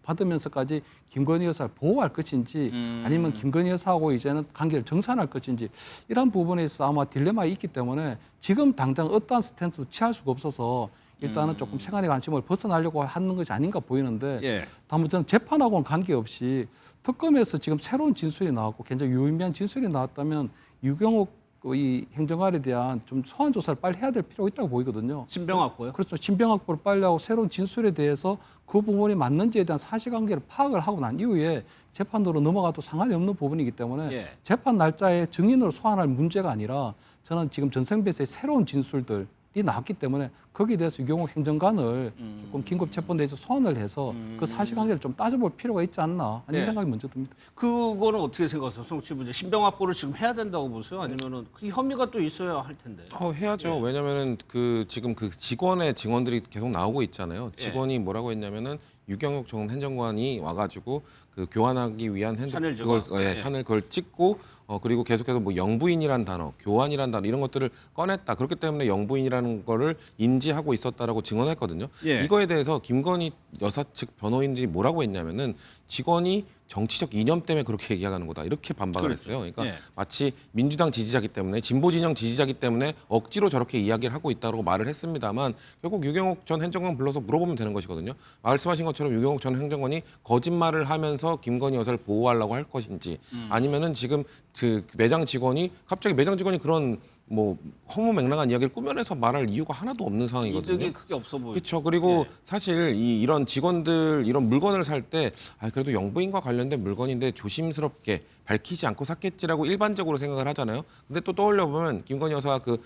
받으면서까지 김건희 여사를 보호할 것인지 아니면 김건희 여사하고 이제는 관계를 정산할 것인지 이런 부분에 있어 아마 딜레마가 있기 때문에 지금 당장 어떠한 스탠스도 취할 수가 없어서 일단은 조금 세간의 관심을 벗어나려고 하는 것이 아닌가 보이는데 예. 다만 저는 재판하고는 관계없이 특검에서 지금 새로운 진술이 나왔고 굉장히 유의미한 진술이 나왔다면 유경옥 이 행정관에 대한 좀 소환 조사를 빨리 해야 될 필요가 있다고 보이거든요. 신병 확보요? 그렇죠. 신병 확보를 빨리 하고 새로운 진술에 대해서 그 부분이 맞는지에 대한 사실관계를 파악을 하고 난 이후에 재판으로 넘어가도 상관이 없는 부분이기 때문에 예. 재판 날짜에 증인으로 소환할 문제가 아니라 저는 지금 전성배 씨의 새로운 진술들이 나왔기 때문에 거기에 대해서 유경옥 행정관을 조금 긴급 체포내에서 소환을 해서 그 사실관계를 좀 따져볼 필요가 있지 않나 하는 예. 생각이 먼저 듭니다. 그거는 어떻게 생각하세요? 송치부제 신병 확보를 지금 해야 된다고 보세요? 아니면은 그 혐의가 또 있어야 할 텐데. 해야죠. 왜냐면은 그 지금 그 직원의 증언들이 계속 나오고 있잖아요. 직원이 뭐라고 했냐면은 유경옥 전 행정관이 와가지고 그 교환하기 위한 샤넬 그걸 저거. 네. 샤넬 그걸 찍고 그리고 계속해서 뭐 영부인이란 단어, 교환이란 단어 이런 것들을 꺼냈다. 그렇기 때문에 영부인이라는 거를 인지하고 있었다라고 증언했거든요. 예. 이거에 대해서 김건희 여사 측 변호인들이 뭐라고 했냐면은 직원이 정치적 이념 때문에 그렇게 얘기하는 거다 이렇게 반박을 그렇죠. 했어요. 그러니까 예. 마치 민주당 지지자기 때문에 진보 진영 지지자기 때문에 억지로 저렇게 이야기를 하고 있다고 말을 했습니다만 결국 유경옥 전 행정관 불러서 물어보면 되는 것이거든요. 말씀하신 것처럼 유경옥 전 행정관이 거짓말을 하면서 김건희 여사를 보호하려고 할 것인지 아니면은 지금 그 매장 직원이 갑자기 매장 직원이 그런 뭐 허무맹랑한 이야기를 꾸며내서 말할 이유가 하나도 없는 상황이거든요. 이득이 크게 없어 보이죠. 그렇죠. 그리고 사실 이런 직원들 이런 물건을 살 때 그래도 영부인과 관련된 물건인데 조심스럽게 밝히지 않고 샀겠지라고 일반적으로 생각을 하잖아요. 근데 또 떠올려 보면 김건희 여사가 그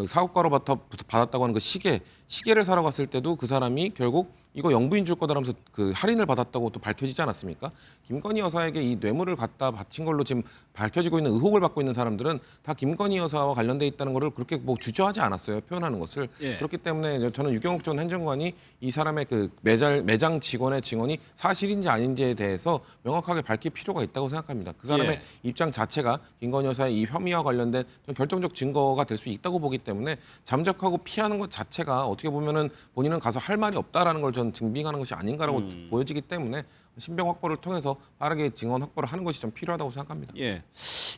사업가로부터 받았다고 하는 그 시계를 사러 갔을 때도 그 사람이 결국 이거 영부인 줄 거다라면서 그 할인을 받았다고 또 밝혀지지 않았습니까? 김건희 여사에게 이 뇌물을 갖다 바친 걸로 지금 밝혀지고 있는 의혹을 받고 있는 사람들은 다 김건희 여사와 관련돼 있다는 거를 그렇게 뭐 주저하지 않았어요. 표현하는 것을. 예. 그렇기 때문에 저는 유경욱 전 행정관이 이 사람의 그 매장 직원의 증언이 사실인지 아닌지에 대해서 명확하게 밝힐 필요가 있다고 생각합니다. 그 사람의 입장 자체가 김건희 여사의 이 혐의와 관련된 좀 결정적 증거가 될 수 있다고 보기 때문에 잠적하고 피하는 것 자체가 어떻게 보면은 본인은 가서 할 말이 없다라는 걸 저는 증빙하는 것이 아닌가라고 보여지기 때문에 신병 확보를 통해서 빠르게 증언 확보를 하는 것이 좀 필요하다고 생각합니다. 예.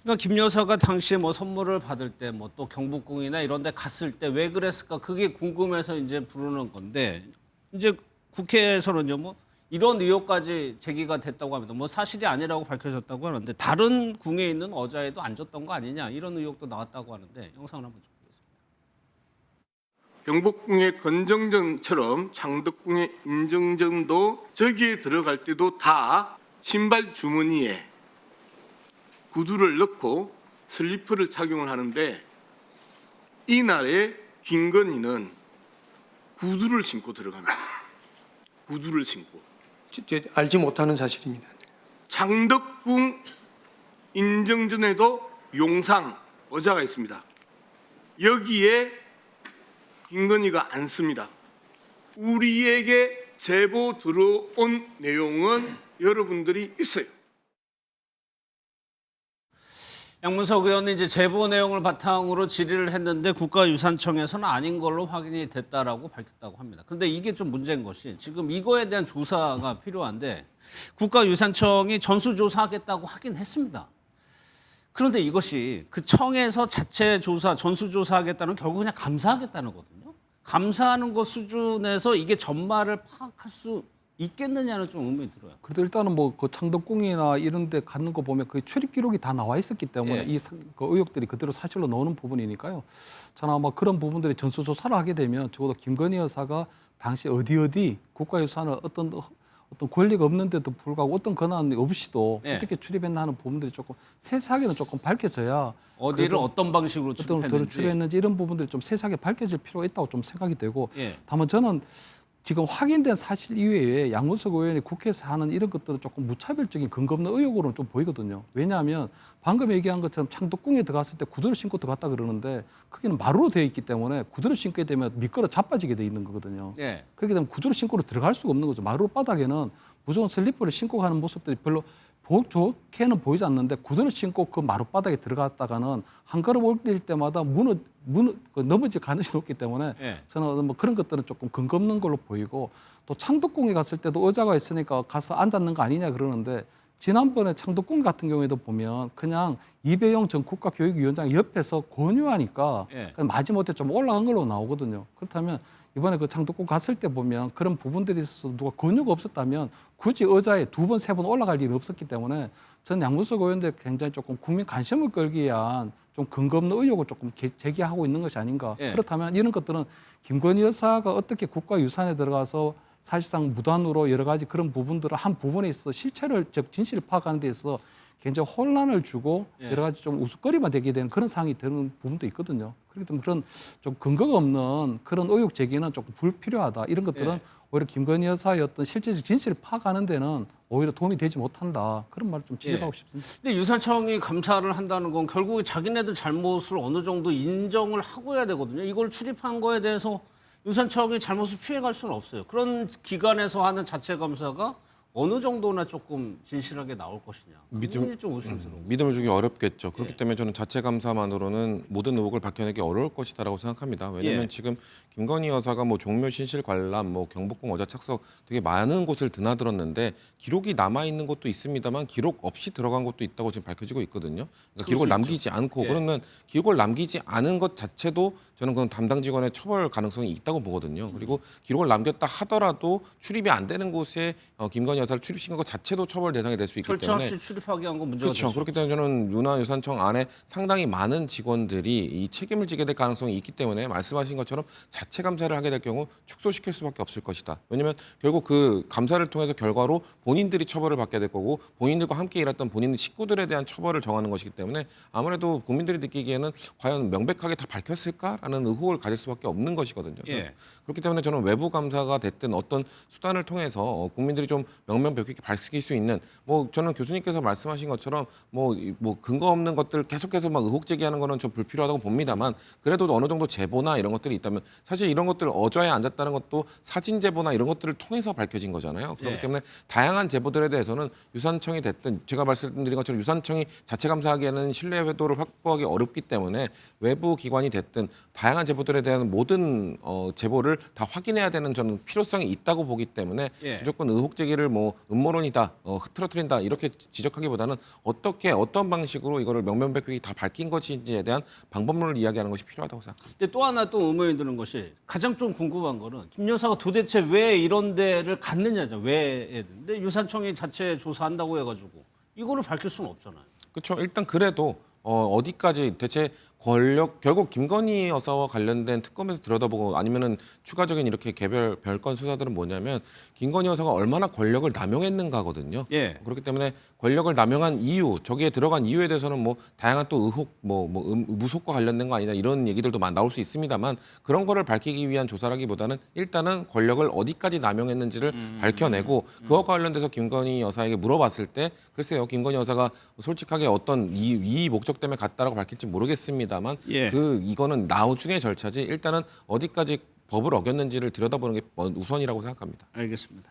그러니까 김 여사가 당시에 뭐 선물을 받을 때 뭐 또 경복궁이나 이런 데 갔을 때 왜 그랬을까 그게 궁금해서 이제 부르는 건데 이제 국회에서는요 뭐 이런 의혹까지 제기가 됐다고 합니다. 뭐 사실이 아니라고 밝혀졌다고 하는데 다른 궁에 있는 어자에도 앉았던 거 아니냐 이런 의혹도 나왔다고 하는데 영상을 한번 좀 보겠습니다. 경복궁의 건정전처럼 창덕궁의 인정전도 저기에 들어갈 때도 다 신발 주머니에 구두를 넣고 슬리퍼를 착용을 하는데 이날에 김건희는 구두를 신고 들어갑니다. 구두를 신고. 알지 못하는 사실입니다. 창덕궁 인정전에도 용상 어자가 있습니다. 여기에 김건희가 앉습니다. 우리에게 제보 들어온 내용은 여러분들이 있어요. 양문석 의원은 이제 제보 내용을 바탕으로 질의를 했는데 국가유산청에서는 아닌 걸로 확인이 됐다라고 밝혔다고 합니다. 그런데 이게 좀 문제인 것이 지금 이거에 대한 조사가 필요한데 국가유산청이 전수조사하겠다고 하긴 했습니다. 그런데 이것이 그 청에서 자체 조사, 전수조사하겠다는 결국 그냥 감사하겠다는 거거든요. 감사하는 것 수준에서 이게 전말을 파악할 수 있겠느냐는 좀 의문이 들어요. 그래도 일단은 뭐 그 창덕궁이나 이런 데 가는 거 보면 그 출입 기록이 다 나와 있었기 때문에 그 의혹들이 그대로 사실로 나오는 부분이니까요. 저는 아마 그런 부분들이 전수조사를 하게 되면 적어도 김건희 여사가 당시 어디 국가유산을 어떤 권리가 없는데도 불구하고 어떤 권한이 없이도 어떻게 출입했나 하는 부분들이 조금 세세하게는 조금 밝혀져야 어디를 어떤 방식으로 출입했는지 이런 부분들이 좀 세세하게 밝혀질 필요가 있다고 좀 생각이 되고 다만 저는 지금 확인된 사실 이외에 양문석 의원이 국회에서 하는 이런 것들은 조금 무차별적인 근거 없는 의혹으로는 좀 보이거든요. 왜냐하면 방금 얘기한 것처럼 창덕궁에 들어갔을 때 구두를 신고 들어갔다 그러는데 거기는 마루로 되어 있기 때문에 구두를 신게 되면 미끄러 자빠지게 돼 있는 거거든요. 그렇게 되면 구두를 신고 들어갈 수가 없는 거죠. 마루 바닥에는 무조건 슬리퍼를 신고 가는 모습들이 별로 좋게는 보이지 않는데 구두를 신고 그 마룻바닥에 들어갔다가는 한 걸음 올릴 때마다 넘어질 가능성이 높기 때문에 저는 뭐 그런 것들은 조금 근거 없는 걸로 보이고 또 창덕궁에 갔을 때도 의자가 있으니까 가서 앉았는 거 아니냐 그러는데 지난번에 창덕궁 같은 경우에도 보면 그냥 이배용 전 국가교육위원장 옆에서 권유하니까 마지못해 좀 올라간 걸로 나오거든요. 그렇다면 이번에 그 창덕궁 갔을 때 보면 그런 부분들이 있어서 누가 권유가 없었다면 굳이 의자에 2번, 3번 올라갈 일이 없었기 때문에 저는 양문석 의원들 굉장히 조금 국민 관심을 끌기 위한 좀 근거 없는 의혹을 조금 제기하고 있는 것이 아닌가. 그렇다면 이런 것들은 김건희 여사가 어떻게 국가유산에 들어가서 사실상 무단으로 여러 가지 그런 부분들을 한 부분에 있어서 실체를 진실을 파악하는 데 있어서 굉장히 혼란을 주고 여러 가지 좀 우스거리만 되게 되는 그런 상황이 되는 부분도 있거든요. 그렇기 때문에 그런 좀 근거가 없는 그런 의혹 제기는 조금 불필요하다. 이런 것들은 오히려 김건희 여사의 어떤 실제적 진실을 파악하는 데는 오히려 도움이 되지 못한다. 그런 말을 좀 지적하고 싶습니다. 근데 유산청이 감사를 한다는 건 결국에 자기네들 잘못을 어느 정도 인정을 하고 해야 되거든요. 이걸 출입한 거에 대해서 유산청이 잘못을 피해갈 수는 없어요. 그런 기관에서 하는 자체 감사가 어느 정도나 조금 진실하게 나올 것이냐. 믿음을 좀 의심스러워. 믿음을 주기 어렵겠죠. 그렇기 때문에 저는 자체 감사만으로는 모든 의혹을 밝혀내기 어려울 것이다라고 생각합니다. 왜냐하면 지금 김건희 여사가 뭐 종묘 신실 관람, 뭐 경복궁 어자 착석 되게 많은 곳을 드나들었는데 기록이 남아 있는 곳도 있습니다만 기록 없이 들어간 곳도 있다고 지금 밝혀지고 있거든요. 그러니까 기록을 남기지 않고 그러면 기록을 남기지 않은 것 자체도 저는 그건 담당 직원의 처벌 가능성이 있다고 보거든요. 그리고 기록을 남겼다 하더라도 출입이 안 되는 곳에 김건희 김건희 여사를 출입시킨 것 자체도 처벌 대상이 될 수 있기 절차 때문에 없이 출입하게 한 건 문제가 그렇죠. 됐죠. 그렇기 때문에 저는 문화유산청 안에 상당히 많은 직원들이 이 책임을 지게 될 가능성이 있기 때문에 말씀하신 것처럼 자체 감사를 하게 될 경우 축소시킬 수밖에 없을 것이다. 왜냐하면 결국 그 감사를 통해서 결과로 본인들이 처벌을 받게 될 거고 본인들과 함께 일했던 본인 식구들에 대한 처벌을 정하는 것이기 때문에 아무래도 국민들이 느끼기에는 과연 명백하게 다 밝혔을까라는 의혹을 가질 수밖에 없는 것이거든요. 예. 그렇기 때문에 저는 외부 감사가 됐든 어떤 수단을 통해서 국민들이 좀 명명백백히 밝힐 수 있는 뭐 저는 교수님께서 말씀하신 것처럼 뭐 근거 없는 것들 계속해서 막 의혹 제기하는 거는 좀 불필요하다고 봅니다만 그래도 어느 정도 제보나 이런 것들이 있다면 사실 이런 것들 어저에 앉았다는 것도 사진 제보나 이런 것들을 통해서 밝혀진 거잖아요. 그렇기 예. 때문에 다양한 제보들에 대해서는 유산청이 됐든 제가 말씀드린 것처럼 유산청이 자체 감사하기에는 신뢰 회도를 확보하기 어렵기 때문에 외부 기관이 됐든 다양한 제보들에 대한 모든 제보를 다 확인해야 되는 저는 필요성이 있다고 보기 때문에 예. 무조건 의혹 제기를 뭐 음모론이다, 흐트러뜨린다 이렇게 지적하기보다는 어떻게 어떤 방식으로 이거를 명명백백히 다 밝힌 것인지에 대한 방법론을 이야기하는 것이 필요하다고 생각합니다. 근데 또 하나 또 의문이 드는 것이 가장 좀 궁금한 거는 김 여사가 도대체 왜 이런 데를 갔느냐죠. 왜? 근데 유산청이 자체 조사한다고 해가지고 이거를 밝힐 수는 없잖아요. 그렇죠. 일단 그래도 어디까지 대체 권력 결국 김건희 여사와 관련된 특검에서 들여다보고 아니면은 추가적인 이렇게 개별 별건 수사들은 뭐냐면 김건희 여사가 얼마나 권력을 남용했는가거든요. 예. 그렇기 때문에 권력을 남용한 이유, 저기에 들어간 이유에 대해서는 뭐 다양한 또 의혹, 무속과 관련된 거 아니냐 이런 얘기들도 나올 수 있습니다만 그런 거를 밝히기 위한 조사라기보다는 일단은 권력을 어디까지 남용했는지를 밝혀내고 그와 관련돼서 김건희 여사에게 물어봤을 때 글쎄요, 김건희 여사가 솔직하게 어떤 이 목적 때문에 갔다라고 밝힐지 모르겠습니다만 예. 이거는 나중의 절차지 일단은 어디까지 법을 어겼는지를 들여다보는 게 우선이라고 생각합니다. 알겠습니다.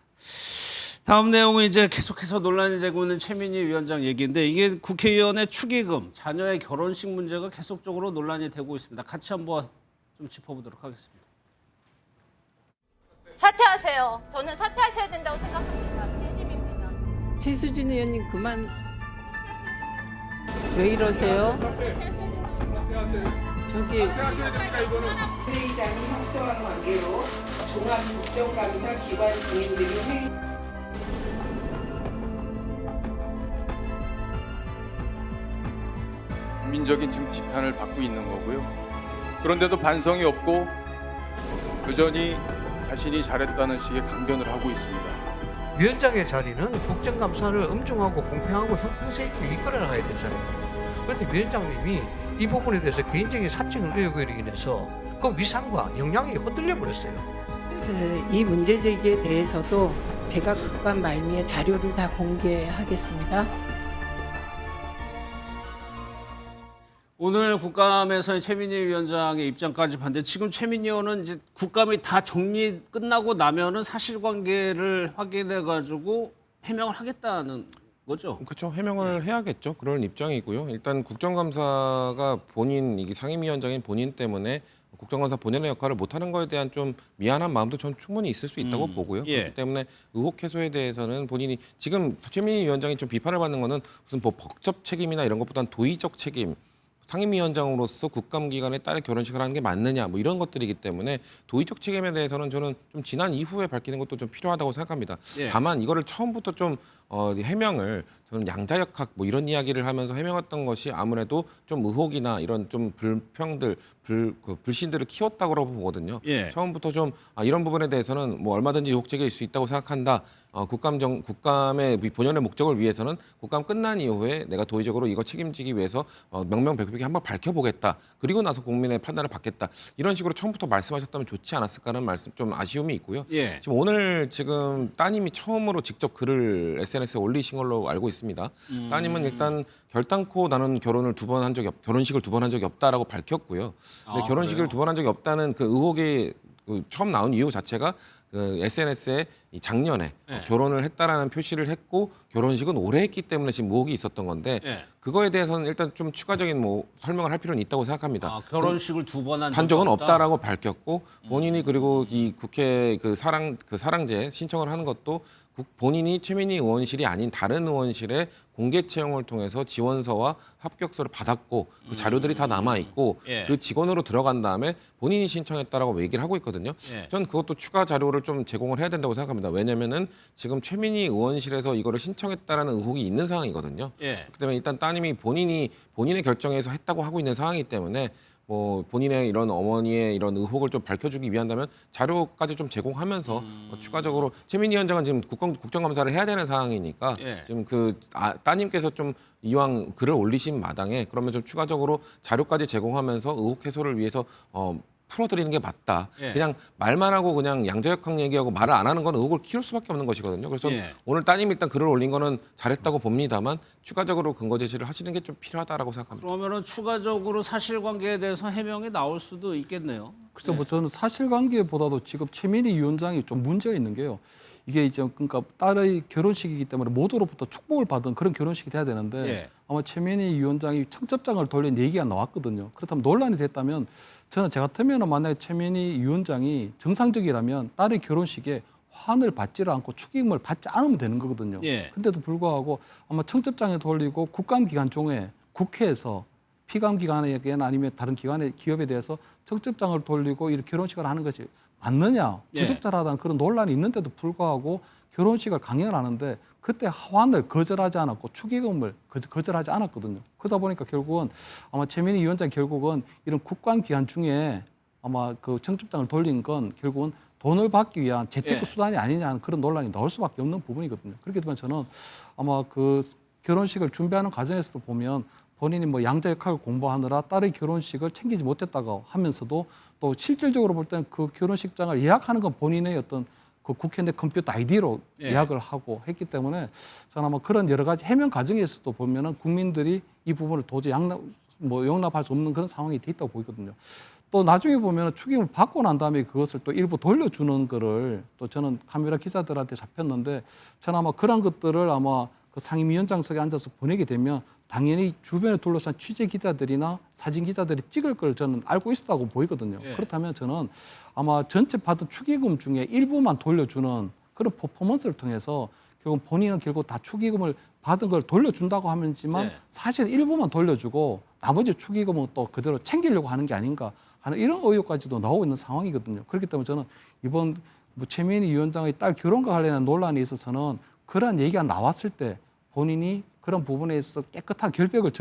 다음 내용은 이제 계속해서 논란이 되고 있는 최민희 위원장 얘기인데 이게 국회의원의 축의금, 자녀의 결혼식 문제가 계속적으로 논란이 되고 있습니다. 같이 한번 좀 짚어보도록 하겠습니다. 사퇴하세요. 저는 사퇴하셔야 된다고 생각합니다. 진심입니다. 최수진 의원님 그만. 왜 이러세요? 저기 회의장이 협소한 관계로 종합국정감사 기관 증인들이 회의 국민적인 지금 지탄을 받고 있는 거고요. 그런데도 반성이 없고 여전히 자신이 잘했다는 식의 강변을 하고 있습니다. 위원장의 자리는 국정감사를 엄중하고 공평하고 형평성 있게 이끌어 나가야 될 자리입니다. 그런데 위원장님이 이 부분에 대해서 개인적인 사칭을 의혹으로 인해서 그 위상과 역량이 흔들려 버렸어요. 이 문제 제기에 대해서도 제가 국감 말미에 자료를 다 공개하겠습니다. 오늘 국감에서의 최민희 위원장의 입장까지 봤는데 지금 최민희 의원은 이제 국감이 다 정리 끝나고 나면은 사실관계를 확인해 가지고 해명을 하겠다는 거죠. 그렇죠. 해명을 해야겠죠. 그런 입장이고요. 일단 국정감사가 이게 상임위원장인 본인 때문에 국정감사 본연의 역할을 못하는 거에 대한 좀 미안한 마음도 전 충분히 있을 수 있다고 보고요. 예. 그렇기 때문에 의혹 해소에 대해서는 본인이 지금 최민희 위원장이 좀 비판을 받는 거는 무슨 뭐 법적 책임이나 이런 것보다는 도의적 책임. 상임위원장으로서 국감기간에 딸의 결혼식을 하는 게 맞느냐 뭐 이런 것들이기 때문에 도의적 책임에 대해서는 저는 좀 지난 이후에 밝히는 것도 좀 필요하다고 생각합니다. 예. 다만 이거를 처음부터 좀 해명을 저는 양자역학 뭐 이런 이야기를 하면서 해명했던 것이 아무래도 좀 의혹이나 이런 좀 불평들 불신들을 키웠다고 보거든요. 예. 처음부터 좀 이런 부분에 대해서는 뭐 얼마든지 의혹 제기일 수 있다고 생각한다. 국감의 본연의 목적을 위해서는 국감 끝난 이후에 내가 도의적으로 이거 책임지기 위해서 명명백백히 한번 밝혀보겠다. 그리고 나서 국민의 판단을 받겠다. 이런 식으로 처음부터 말씀하셨다면 좋지 않았을까라는 말씀 좀 아쉬움이 있고요. 예. 지금 오늘 따님이 처음으로 직접 글을 SNS에 올리신 걸로 알고 있습니다. 따님은 일단 결단코 나는 결혼식을 두 번 한 적이 없다라고 밝혔고요. 근데 결혼식을 두 번 한 적이 없다는 그 의혹이 처음 나온 이유 자체가 SNS에 작년에 네. 결혼을 했다라는 표시를 했고 결혼식은 오래 했기 때문에 지금 의혹이 있었던 건데 네. 그거에 대해서는 일단 좀 추가적인 뭐 설명을 할 필요는 있다고 생각합니다. 아, 결혼식을 두 번 한 적은 없다라고 밝혔고 본인이 그리고 이 국회 그 사랑제 신청을 하는 것도 본인이 최민희 의원실이 아닌 다른 의원실에 공개 채용을 통해서 지원서와 합격서를 받았고 그 자료들이 다 남아 있고 예. 그 직원으로 들어간 다음에 본인이 신청했다라고 얘기를 하고 있거든요. 예. 전 그것도 추가 자료를 좀 제공을 해야 된다고 생각합니다. 왜냐면은 지금 최민희 의원실에서 이거를 신청했다라는 의혹이 있는 상황이거든요. 예. 그렇기 때문에 일단 따님이 본인의 결정에서 했다고 하고 있는 상황이기 때문에 뭐 본인의 이런 어머니의 이런 의혹을 좀 밝혀주기 위한다면 자료까지 좀 제공하면서 추가적으로 최민희 위원장은 지금 국정감사를 해야 되는 상황이니까 예. 지금 따님께서 좀 이왕 글을 올리신 마당에 그러면 좀 추가적으로 자료까지 제공하면서 의혹 해소를 위해서 풀어드리는 게 맞다. 예. 그냥 말만 하고 그냥 양자역학 얘기하고 말을 안 하는 건 의혹을 키울 수밖에 없는 것이거든요. 그래서 예. 오늘 따님이 일단 글을 올린 거는 잘했다고 봅니다만 추가적으로 근거 제시를 하시는 게 좀 필요하다라고 생각합니다. 그러면은 추가적으로 사실관계에 대해서 해명이 나올 수도 있겠네요. 그래서 뭐 저는 사실관계보다도 지금 최민희 위원장이 좀 문제가 있는 게요. 이게 이제 그러니까 딸의 결혼식이기 때문에 모두로부터 축복을 받은 그런 결혼식이 돼야 되는데 예. 아마 최민희 위원장이 청첩장을 돌린 얘기가 나왔거든요. 그렇다면 논란이 됐다면 저는 제 같으면 만약에 최민희 위원장이 정상적이라면 딸의 결혼식에 환을 받지를 않고 축의금을 받지 않으면 되는 거거든요. 예. 근데도 불구하고 아마 청첩장에 돌리고 국감기간 중에 국회에서 피감기관에게나 아니면 다른 기관의 기업에 대해서 청첩장을 돌리고 이렇게 결혼식을 하는 것이 맞느냐 예. 부적절하다는 그런 논란이 있는데도 불구하고 결혼식을 강행을 하는데 그때 하환을 거절하지 않았고 축의금을 거절하지 않았거든요. 그러다 보니까 결국은 아마 최민희 위원장 결국은 이런 국감 기간 중에 아마 그 청첩장을 돌린 건 결국은 돈을 받기 위한 재테크 예. 수단이 아니냐는 그런 논란이 나올 수밖에 없는 부분이거든요. 그렇기 때문에 저는 아마 그 결혼식을 준비하는 과정에서도 보면 본인이 뭐 양자역학을 공부하느라 딸의 결혼식을 챙기지 못했다고 하면서도 또 실질적으로 볼 때는 그 결혼식장을 예약하는 건 본인의 어떤 그 국회 내 컴퓨터 아이디로 예. 예약을 하고 했기 때문에 저는 아마 그런 여러 가지 해명 과정에서도 보면은 국민들이 이 부분을 도저히 용납할 수 없는 그런 상황이 돼 있다고 보이거든요. 또 나중에 보면 축의금을 받고 난 다음에 그것을 또 일부 돌려주는 거를 또 저는 카메라 기자들한테 잡혔는데 저는 아마 그런 것들을 아마 그 상임위원장석에 앉아서 보내게 되면 당연히 주변에 둘러싼 취재 기자들이나 사진 기자들이 찍을 걸 저는 알고 있었다고 보이거든요. 예. 그렇다면 저는 아마 전체 받은 축의금 중에 일부만 돌려주는 그런 퍼포먼스를 통해서 결국 본인은 결국 다 축의금을 받은 걸 돌려준다고 하지만 예. 사실 일부만 돌려주고 나머지 축의금은 또 그대로 챙기려고 하는 게 아닌가 하는 이런 의혹까지도 나오고 있는 상황이거든요. 그렇기 때문에 저는 이번 최민희 위원장의 딸 결혼과 관련한 논란에 있어서는 그러한 얘기가 나왔을 때 본인이 그런 부분에 있어서 깨끗한 결백을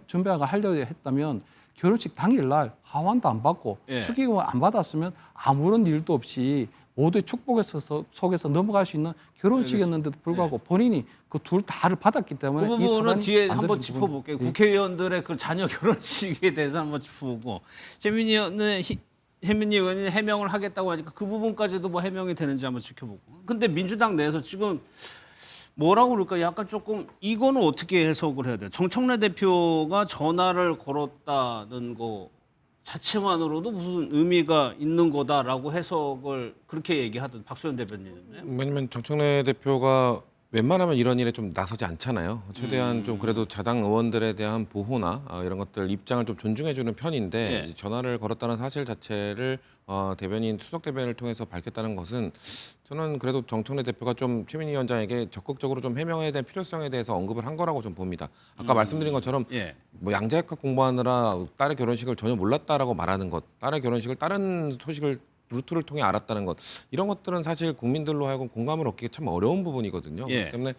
준비하고 하려고 했다면 결혼식 당일날 하환도 안 받고 예. 축의금을 안 받았으면 아무런 일도 없이 모두의 축복에 속에서 넘어갈 수 있는 결혼식이었는데도 불구하고 본인이 그 둘 다를 받았기 때문에 그 이 부분은 사안이 뒤에 안 한번 되는 짚어볼게요. 부분이- 국회의원들의 그 자녀 결혼식에 대해서 한번 짚어보고 최민희 의원이 해명을 하겠다고 하니까 그 부분까지도 뭐 해명이 되는지 한번 지켜보고. 근데 민주당 내에서 지금 뭐라고 그럴까? 약간 조금 이거는 어떻게 해석을 해야 돼요? 정청래 대표가 전화를 걸었다는 거 자체만으로도 무슨 의미가 있는 거다라고 해석을 그렇게 얘기하던 박수현 대변인은. 왜냐면 정청래 대표가 웬만하면 이런 일에 좀 나서지 않잖아요. 최대한 좀 그래도 자당 의원들에 대한 보호나 이런 것들 입장을 좀 존중해주는 편인데 예. 전화를 걸었다는 사실 자체를 대변인 수석 대변인을 통해서 밝혔다는 것은 저는 그래도 정청래 대표가 좀 최민희 위원장에게 적극적으로 좀 해명해야 될 필요성에 대해서 언급을 한 거라고 좀 봅니다. 아까 말씀드린 것처럼 예. 뭐 양자역학 공부하느라 딸의 결혼식을 전혀 몰랐다라고 말하는 것, 딸의 결혼식을 다른 소식을 루트를 통해 알았다는 것 이런 것들은 사실 국민들로 하여금 공감을 얻기 참 어려운 부분이거든요. 예. 그렇기 때문에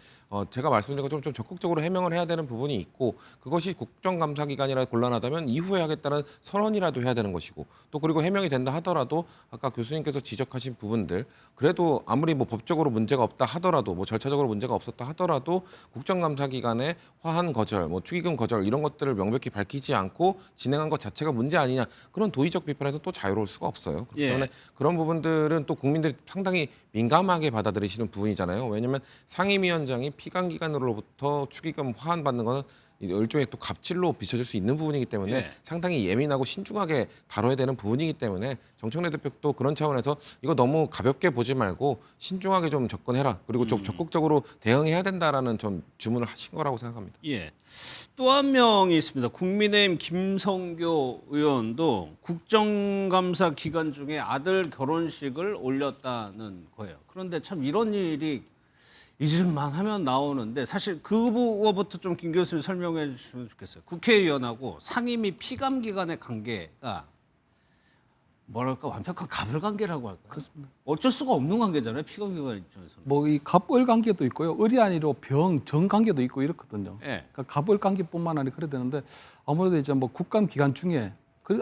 제가 말씀드린 것처럼 좀 적극적으로 해명을 해야 되는 부분이 있고 그것이 국정감사 기간이라 곤란하다면 이후에 하겠다는 선언이라도 해야 되는 것이고 또 그리고 해명이 된다 하더라도 아까 교수님께서 지적하신 부분들 그래도 아무리 뭐 법적으로 문제가 없다 하더라도 뭐 절차적으로 문제가 없었다 하더라도 국정감사 기간에 화한 거절, 뭐 축의금 거절 이런 것들을 명백히 밝히지 않고 진행한 것 자체가 문제 아니냐 그런 도의적 비판에서 또 자유로울 수가 없어요. 그렇기 예. 때문에 그런 부분들은 또 국민들이 상당히 민감하게 받아들이시는 부분이잖아요. 왜냐하면 상임위원장이 피감기관으로부터 축의금 화환받는 거는 일종의 또 갑질로 비춰질 수 있는 부분이기 때문에 예. 상당히 예민하고 신중하게 다뤄야 되는 부분이기 때문에 정청래 대표도 그런 차원에서 이거 너무 가볍게 보지 말고 신중하게 좀 접근해라. 그리고 좀 적극적으로 대응해야 된다라는 좀 주문을 하신 거라고 생각합니다. 예. 또 한 명이 있습니다. 국민의힘 김성교 의원도 국정감사 기간 중에 아들 결혼식을 올렸다는 거예요. 그런데 참 이런 일이 잊을만 하면 나오는데 사실 그거부터 좀 김 교수님 설명해 주시면 좋겠어요. 국회의원하고 상임위 피감 기관의 관계가 뭐랄까 완벽한 갑을 관계라고 할까요? 그렇습니다. 어쩔 수가 없는 관계잖아요. 피감 기관 입장에서는. 뭐 이 갑을 관계도 있고요. 을이 아니로 병, 정 관계도 있고 이렇거든요. 예. 그러니까 갑을 관계뿐만 아니라 그래야 되는데 아무래도 이제 뭐 국감 기간 중에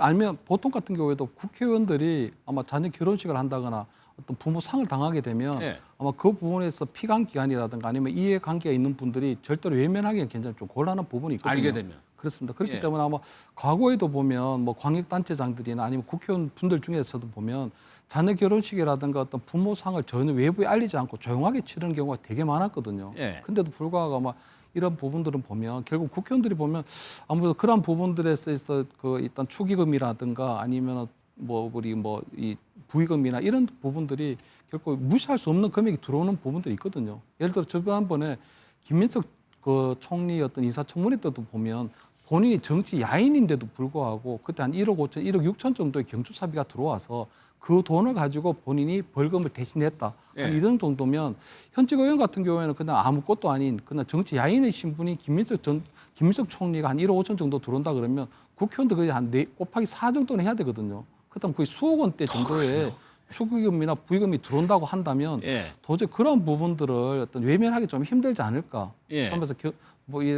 아니면 보통 같은 경우에도 국회의원들이 아마 자녀 결혼식을 한다거나 어떤 부모 상을 당하게 되면 예. 아마 그 부분에서 피감 기관이라든가 아니면 이해 관계가 있는 분들이 절대로 외면하기가 굉장히 좀 곤란한 부분이 있거든요. 알게 되면. 그렇습니다. 그렇기 예. 때문에 아마 과거에도 보면 뭐 광역단체장들이나 아니면 국회의원 분들 중에서도 보면 자녀 결혼식이라든가 어떤 부모 상을 전혀 외부에 알리지 않고 조용하게 치르는 경우가 되게 많았거든요. 예. 근데도 불구하고 아마 이런 부분들은 보면 결국 국회의원들이 보면 아무래도 그런 부분들에서 있어 그 일단 축의금이라든가 아니면 뭐 우리 뭐 이 부의금이나 이런 부분들이 결국 무시할 수 없는 금액이 들어오는 부분들이 있거든요. 예를 들어 저번에 김민석 그 총리 어떤 인사청문회 때도 보면 본인이 정치 야인인데도 불구하고 그때 한 1억 5천, 1억 6천 정도의 경조사비가 들어와서 그 돈을 가지고 본인이 벌금을 대신했다. 예. 이런 정도면 현직 의원 같은 경우에는 그냥 아무것도 아닌 그냥 정치 야인의 신분이 김민석 총리가 한 1억 5천 정도 들어온다 그러면 국회의원도 거의 한 4 곱하기 4 정도는 해야 되거든요. 그렇다면 거의 수억 원대 정도의 축의금이나 부의금이 들어온다고 한다면 예. 도저히 그런 부분들을 어떤 외면하기 좀 힘들지 않을까. 예. 그러면서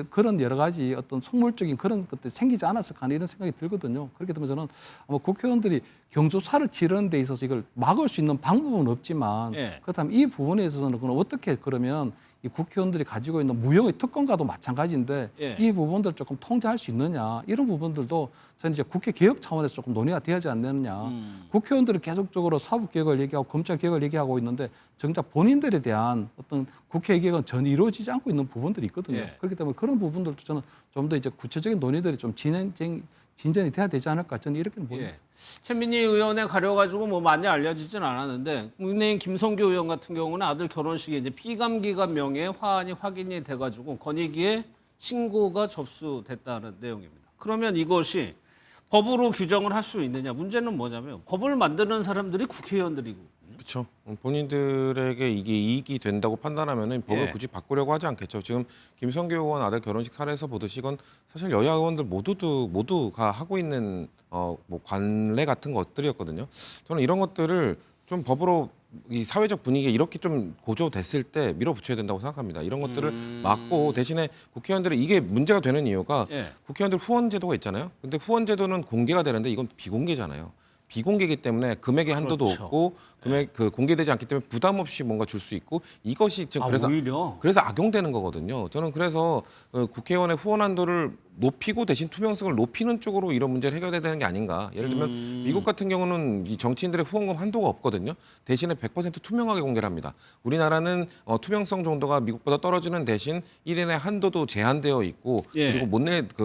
그런 여러 가지 어떤 속물적인 그런 것들이 생기지 않았을까 하는 이런 생각이 들거든요. 그렇기 때문에 저는 아마 국회의원들이 경조사를 치르는 데 있어서 이걸 막을 수 있는 방법은 없지만 예. 그렇다면 이 부분에 있어서는 그럼 어떻게 그러면 이 국회의원들이 가지고 있는 무형의 특권과도 마찬가지인데 예. 이 부분들을 조금 통제할 수 있느냐 이런 부분들도 저는 이제 국회 개혁 차원에서 조금 논의가 되어야지 않느냐. 국회의원들은 계속적으로 사법 개혁을 얘기하고 검찰 개혁을 얘기하고 있는데 정작 본인들에 대한 어떤 국회 개혁은 전혀 이루어지지 않고 있는 부분들이 있거든요. 예. 그렇기 때문에 그런 부분들도 저는 좀 더 이제 구체적인 논의들이 좀 진전이 돼야 되지 않을까 저는 이렇게 봅니다. 예. 최민희 의원에 가려가지고 뭐 많이 알려지진 않았는데 국민의힘 김성교 의원 같은 경우는 아들 결혼식에 이제 피감기관 명의의 화환이 확인이 돼가지고 건의기에 신고가 접수됐다는 내용입니다. 그러면 이것이 법으로 규정을 할 수 있느냐? 문제는 뭐냐면 법을 만드는 사람들이 국회의원들이고. 그렇죠. 본인들에게 이게 이익이 된다고 판단하면은 법을 예. 굳이 바꾸려고 하지 않겠죠. 지금 김성교 의원 아들 결혼식 사례에서 보듯이 이건 사실 여야 의원들 모두가 하고 있는 뭐 관례 같은 것들이었거든요. 저는 이런 것들을 좀 법으로 이 사회적 분위기가 이렇게 좀 고조됐을 때 밀어붙여야 된다고 생각합니다. 이런 것들을 막고 대신에 국회의원들이 이게 문제가 되는 이유가 예. 국회의원들 후원 제도가 있잖아요. 근데 후원 제도는 공개가 되는데 이건 비공개잖아요. 비공개이기 때문에 금액의 한도도 그렇죠. 없고 금액 공개되지 않기 때문에 부담 없이 뭔가 줄 수 있고 이것이 지금 오히려. 그래서 악용되는 거거든요. 저는 그래서 국회의원의 후원 한도를 높이고 대신 투명성을 높이는 쪽으로 이런 문제를 해결해야 되는 게 아닌가. 예를 들면 미국 같은 경우는 이 정치인들의 후원금 한도가 없거든요. 대신에 100% 투명하게 공개를 합니다. 우리나라는 투명성 정도가 미국보다 떨어지는 대신 1인의 한도도 제한되어 있고 예. 그리고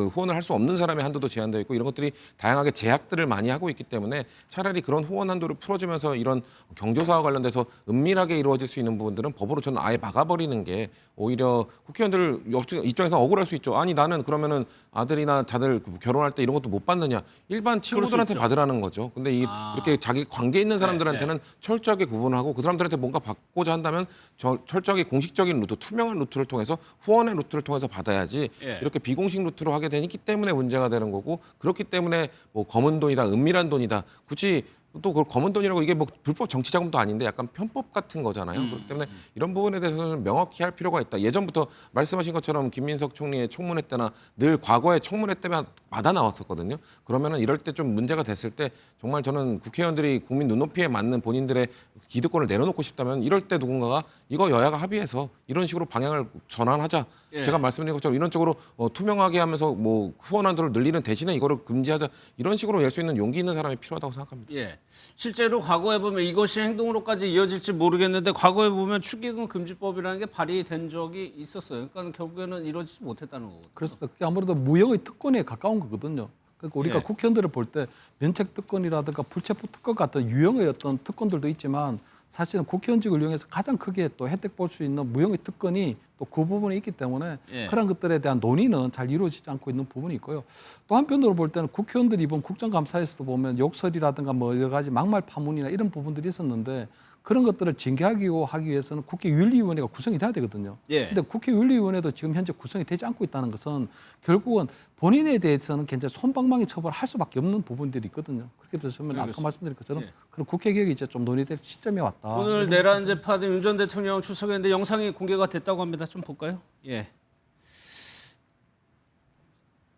후원을 할 수 없는 사람의 한도도 제한되어 있고 이런 것들이 다양하게 제약들을 많이 하고 있기 때문에 차라리 그런 후원 한도를 풀어주면서 이런 경조사와 관련돼서 은밀하게 이루어질 수 있는 부분들은 법으로 저는 아예 막아버리는 게 오히려 국회의원들 입장에서 억울할 수 있죠. 아니 나는 그러면은 아들이나 자들 결혼할 때 이런 것도 못 받느냐. 일반 친구들한테 받으라는 거죠. 근데 이렇게 자기 관계 있는 사람들한테는 철저하게 구분하고 그 사람들한테 뭔가 받고자 한다면 철저하게 공식적인 루트, 투명한 루트를 통해서 후원의 루트를 통해서 받아야지 예. 이렇게 비공식 루트로 하게 되기 때문에 문제가 되는 거고 그렇기 때문에 뭐 검은 돈이다, 은밀한 돈이다. 굳이 또 그 검은 돈이라고 이게 뭐 불법 정치 자금도 아닌데 약간 편법 같은 거잖아요. 그렇기 때문에 이런 부분에 대해서는 명확히 할 필요가 있다. 예전부터 말씀하신 것처럼 김민석 총리의 청문회 때나 늘 과거에 청문회 때만 받아 나왔었거든요. 그러면은 이럴 때 좀 문제가 됐을 때 정말 저는 국회의원들이 국민 눈높이에 맞는 본인들의 기득권을 내려놓고 싶다면 이럴 때 누군가가 이거 여야가 합의해서 이런 식으로 방향을 전환하자. 예. 제가 말씀드린 것처럼 이런 쪽으로 투명하게 하면서 뭐 후원 한도를 늘리는 대신에 이거를 금지하자. 이런 식으로 낼 수 있는 용기 있는 사람이 필요하다고 생각합니다. 예. 실제로 과거에 보면 이것이 행동으로까지 이어질지 모르겠는데 과거에 보면 축의금 금지법이라는 게 발의된 적이 있었어요. 그러니까 결국에는 이루어지지 못했다는 거거든요. 그렇습니다. 그게 아무래도 무형의 특권에 가까운 거거든요. 그러니까 우리가 예. 국회의원들을 볼 때 면책 특권이라든가 불체포 특권 같은 유형의 어떤 특권들도 있지만 사실은 국회의원직을 이용해서 가장 크게 또 혜택 볼 수 있는 무형의 특권이 또 그 부분에 있기 때문에 예. 그런 것들에 대한 논의는 잘 이루어지지 않고 있는 부분이 있고요. 또 한편으로 볼 때는 국회의원들이 이번 국정감사에서도 보면 욕설이라든가 뭐 여러 가지 막말 파문이나 이런 부분들이 있었는데 그런 것들을 징계하기 위해서는 국회윤리위원회가 구성이 돼야 되거든요. 그런데 예. 국회윤리위원회도 지금 현재 구성이 되지 않고 있다는 것은 결국은 본인에 대해서는 굉장히 솜방망이 처벌을 할 수밖에 없는 부분들이 있거든요. 그렇게 되면 아까 알겠습니다. 말씀드린 것처럼 예. 그런 국회 개혁이 이제 좀 논의될 시점에 왔다. 오늘 내란 재판에 윤 전 대통령 출석했는데 영상이 공개가 됐다고 합니다. 좀 볼까요? 예.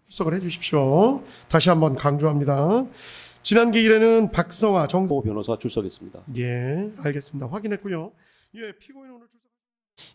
출석을 해주십시오. 다시 한번 강조합니다. 지난 기일에는 박성아 정보 변호사 출석했습니다. 예, 알겠습니다. 확인했고요. 예, 피고인 오늘 출석.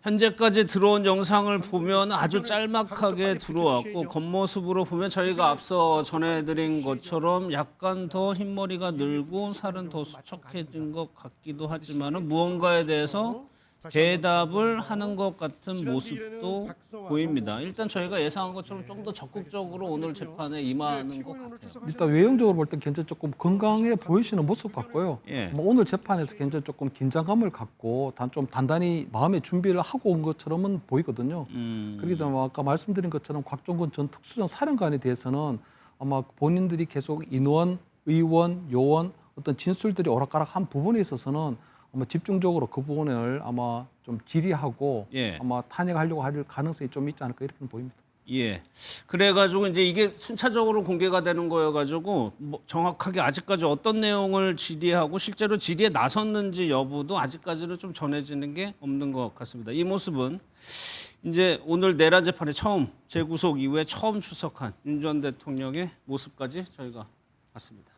현재까지 들어온 영상을 보면 아주 짤막하게 들어왔고 겉모습으로 보면 저희가 앞서 전해드린 것처럼 약간 더 흰머리가 늘고 살은 더 수척해진 것 같기도 하지만은 무언가에 대해서 대답을 하는 것 같은 모습도 보입니다. 일단 저희가 예상한 것처럼 좀 더 적극적으로 오늘 재판에 임하는 것 같아요. 일단 외형적으로 볼 때 굉장히 조금 건강해 보이시는 모습 같고요. 예. 뭐 오늘 재판에서 굉장히 조금 긴장감을 갖고 좀 단단히 마음의 준비를 하고 온 것처럼은 보이거든요. 그렇기 때문에 아까 말씀드린 것처럼 곽종근 전 특수전 사령관에 대해서는 아마 본인들이 계속 인원, 의원, 요원 어떤 진술들이 오락가락한 부분에 있어서는 아마 집중적으로 그 부분을 아마 좀 질의하고 예. 아마 탄핵하려고 할 가능성이 좀 있지 않을까 이렇게 보입니다. 예. 그래가지고 이제 이게 순차적으로 공개가 되는 거여가지고 뭐 정확하게 아직까지 어떤 내용을 질의하고 실제로 질의에 나섰는지 여부도 아직까지는 좀 전해지는 게 없는 것 같습니다. 이 모습은 이제 오늘 내란 재판에 처음 재구속 이후에 처음 출석한 윤 전 대통령의 모습까지 저희가 봤습니다.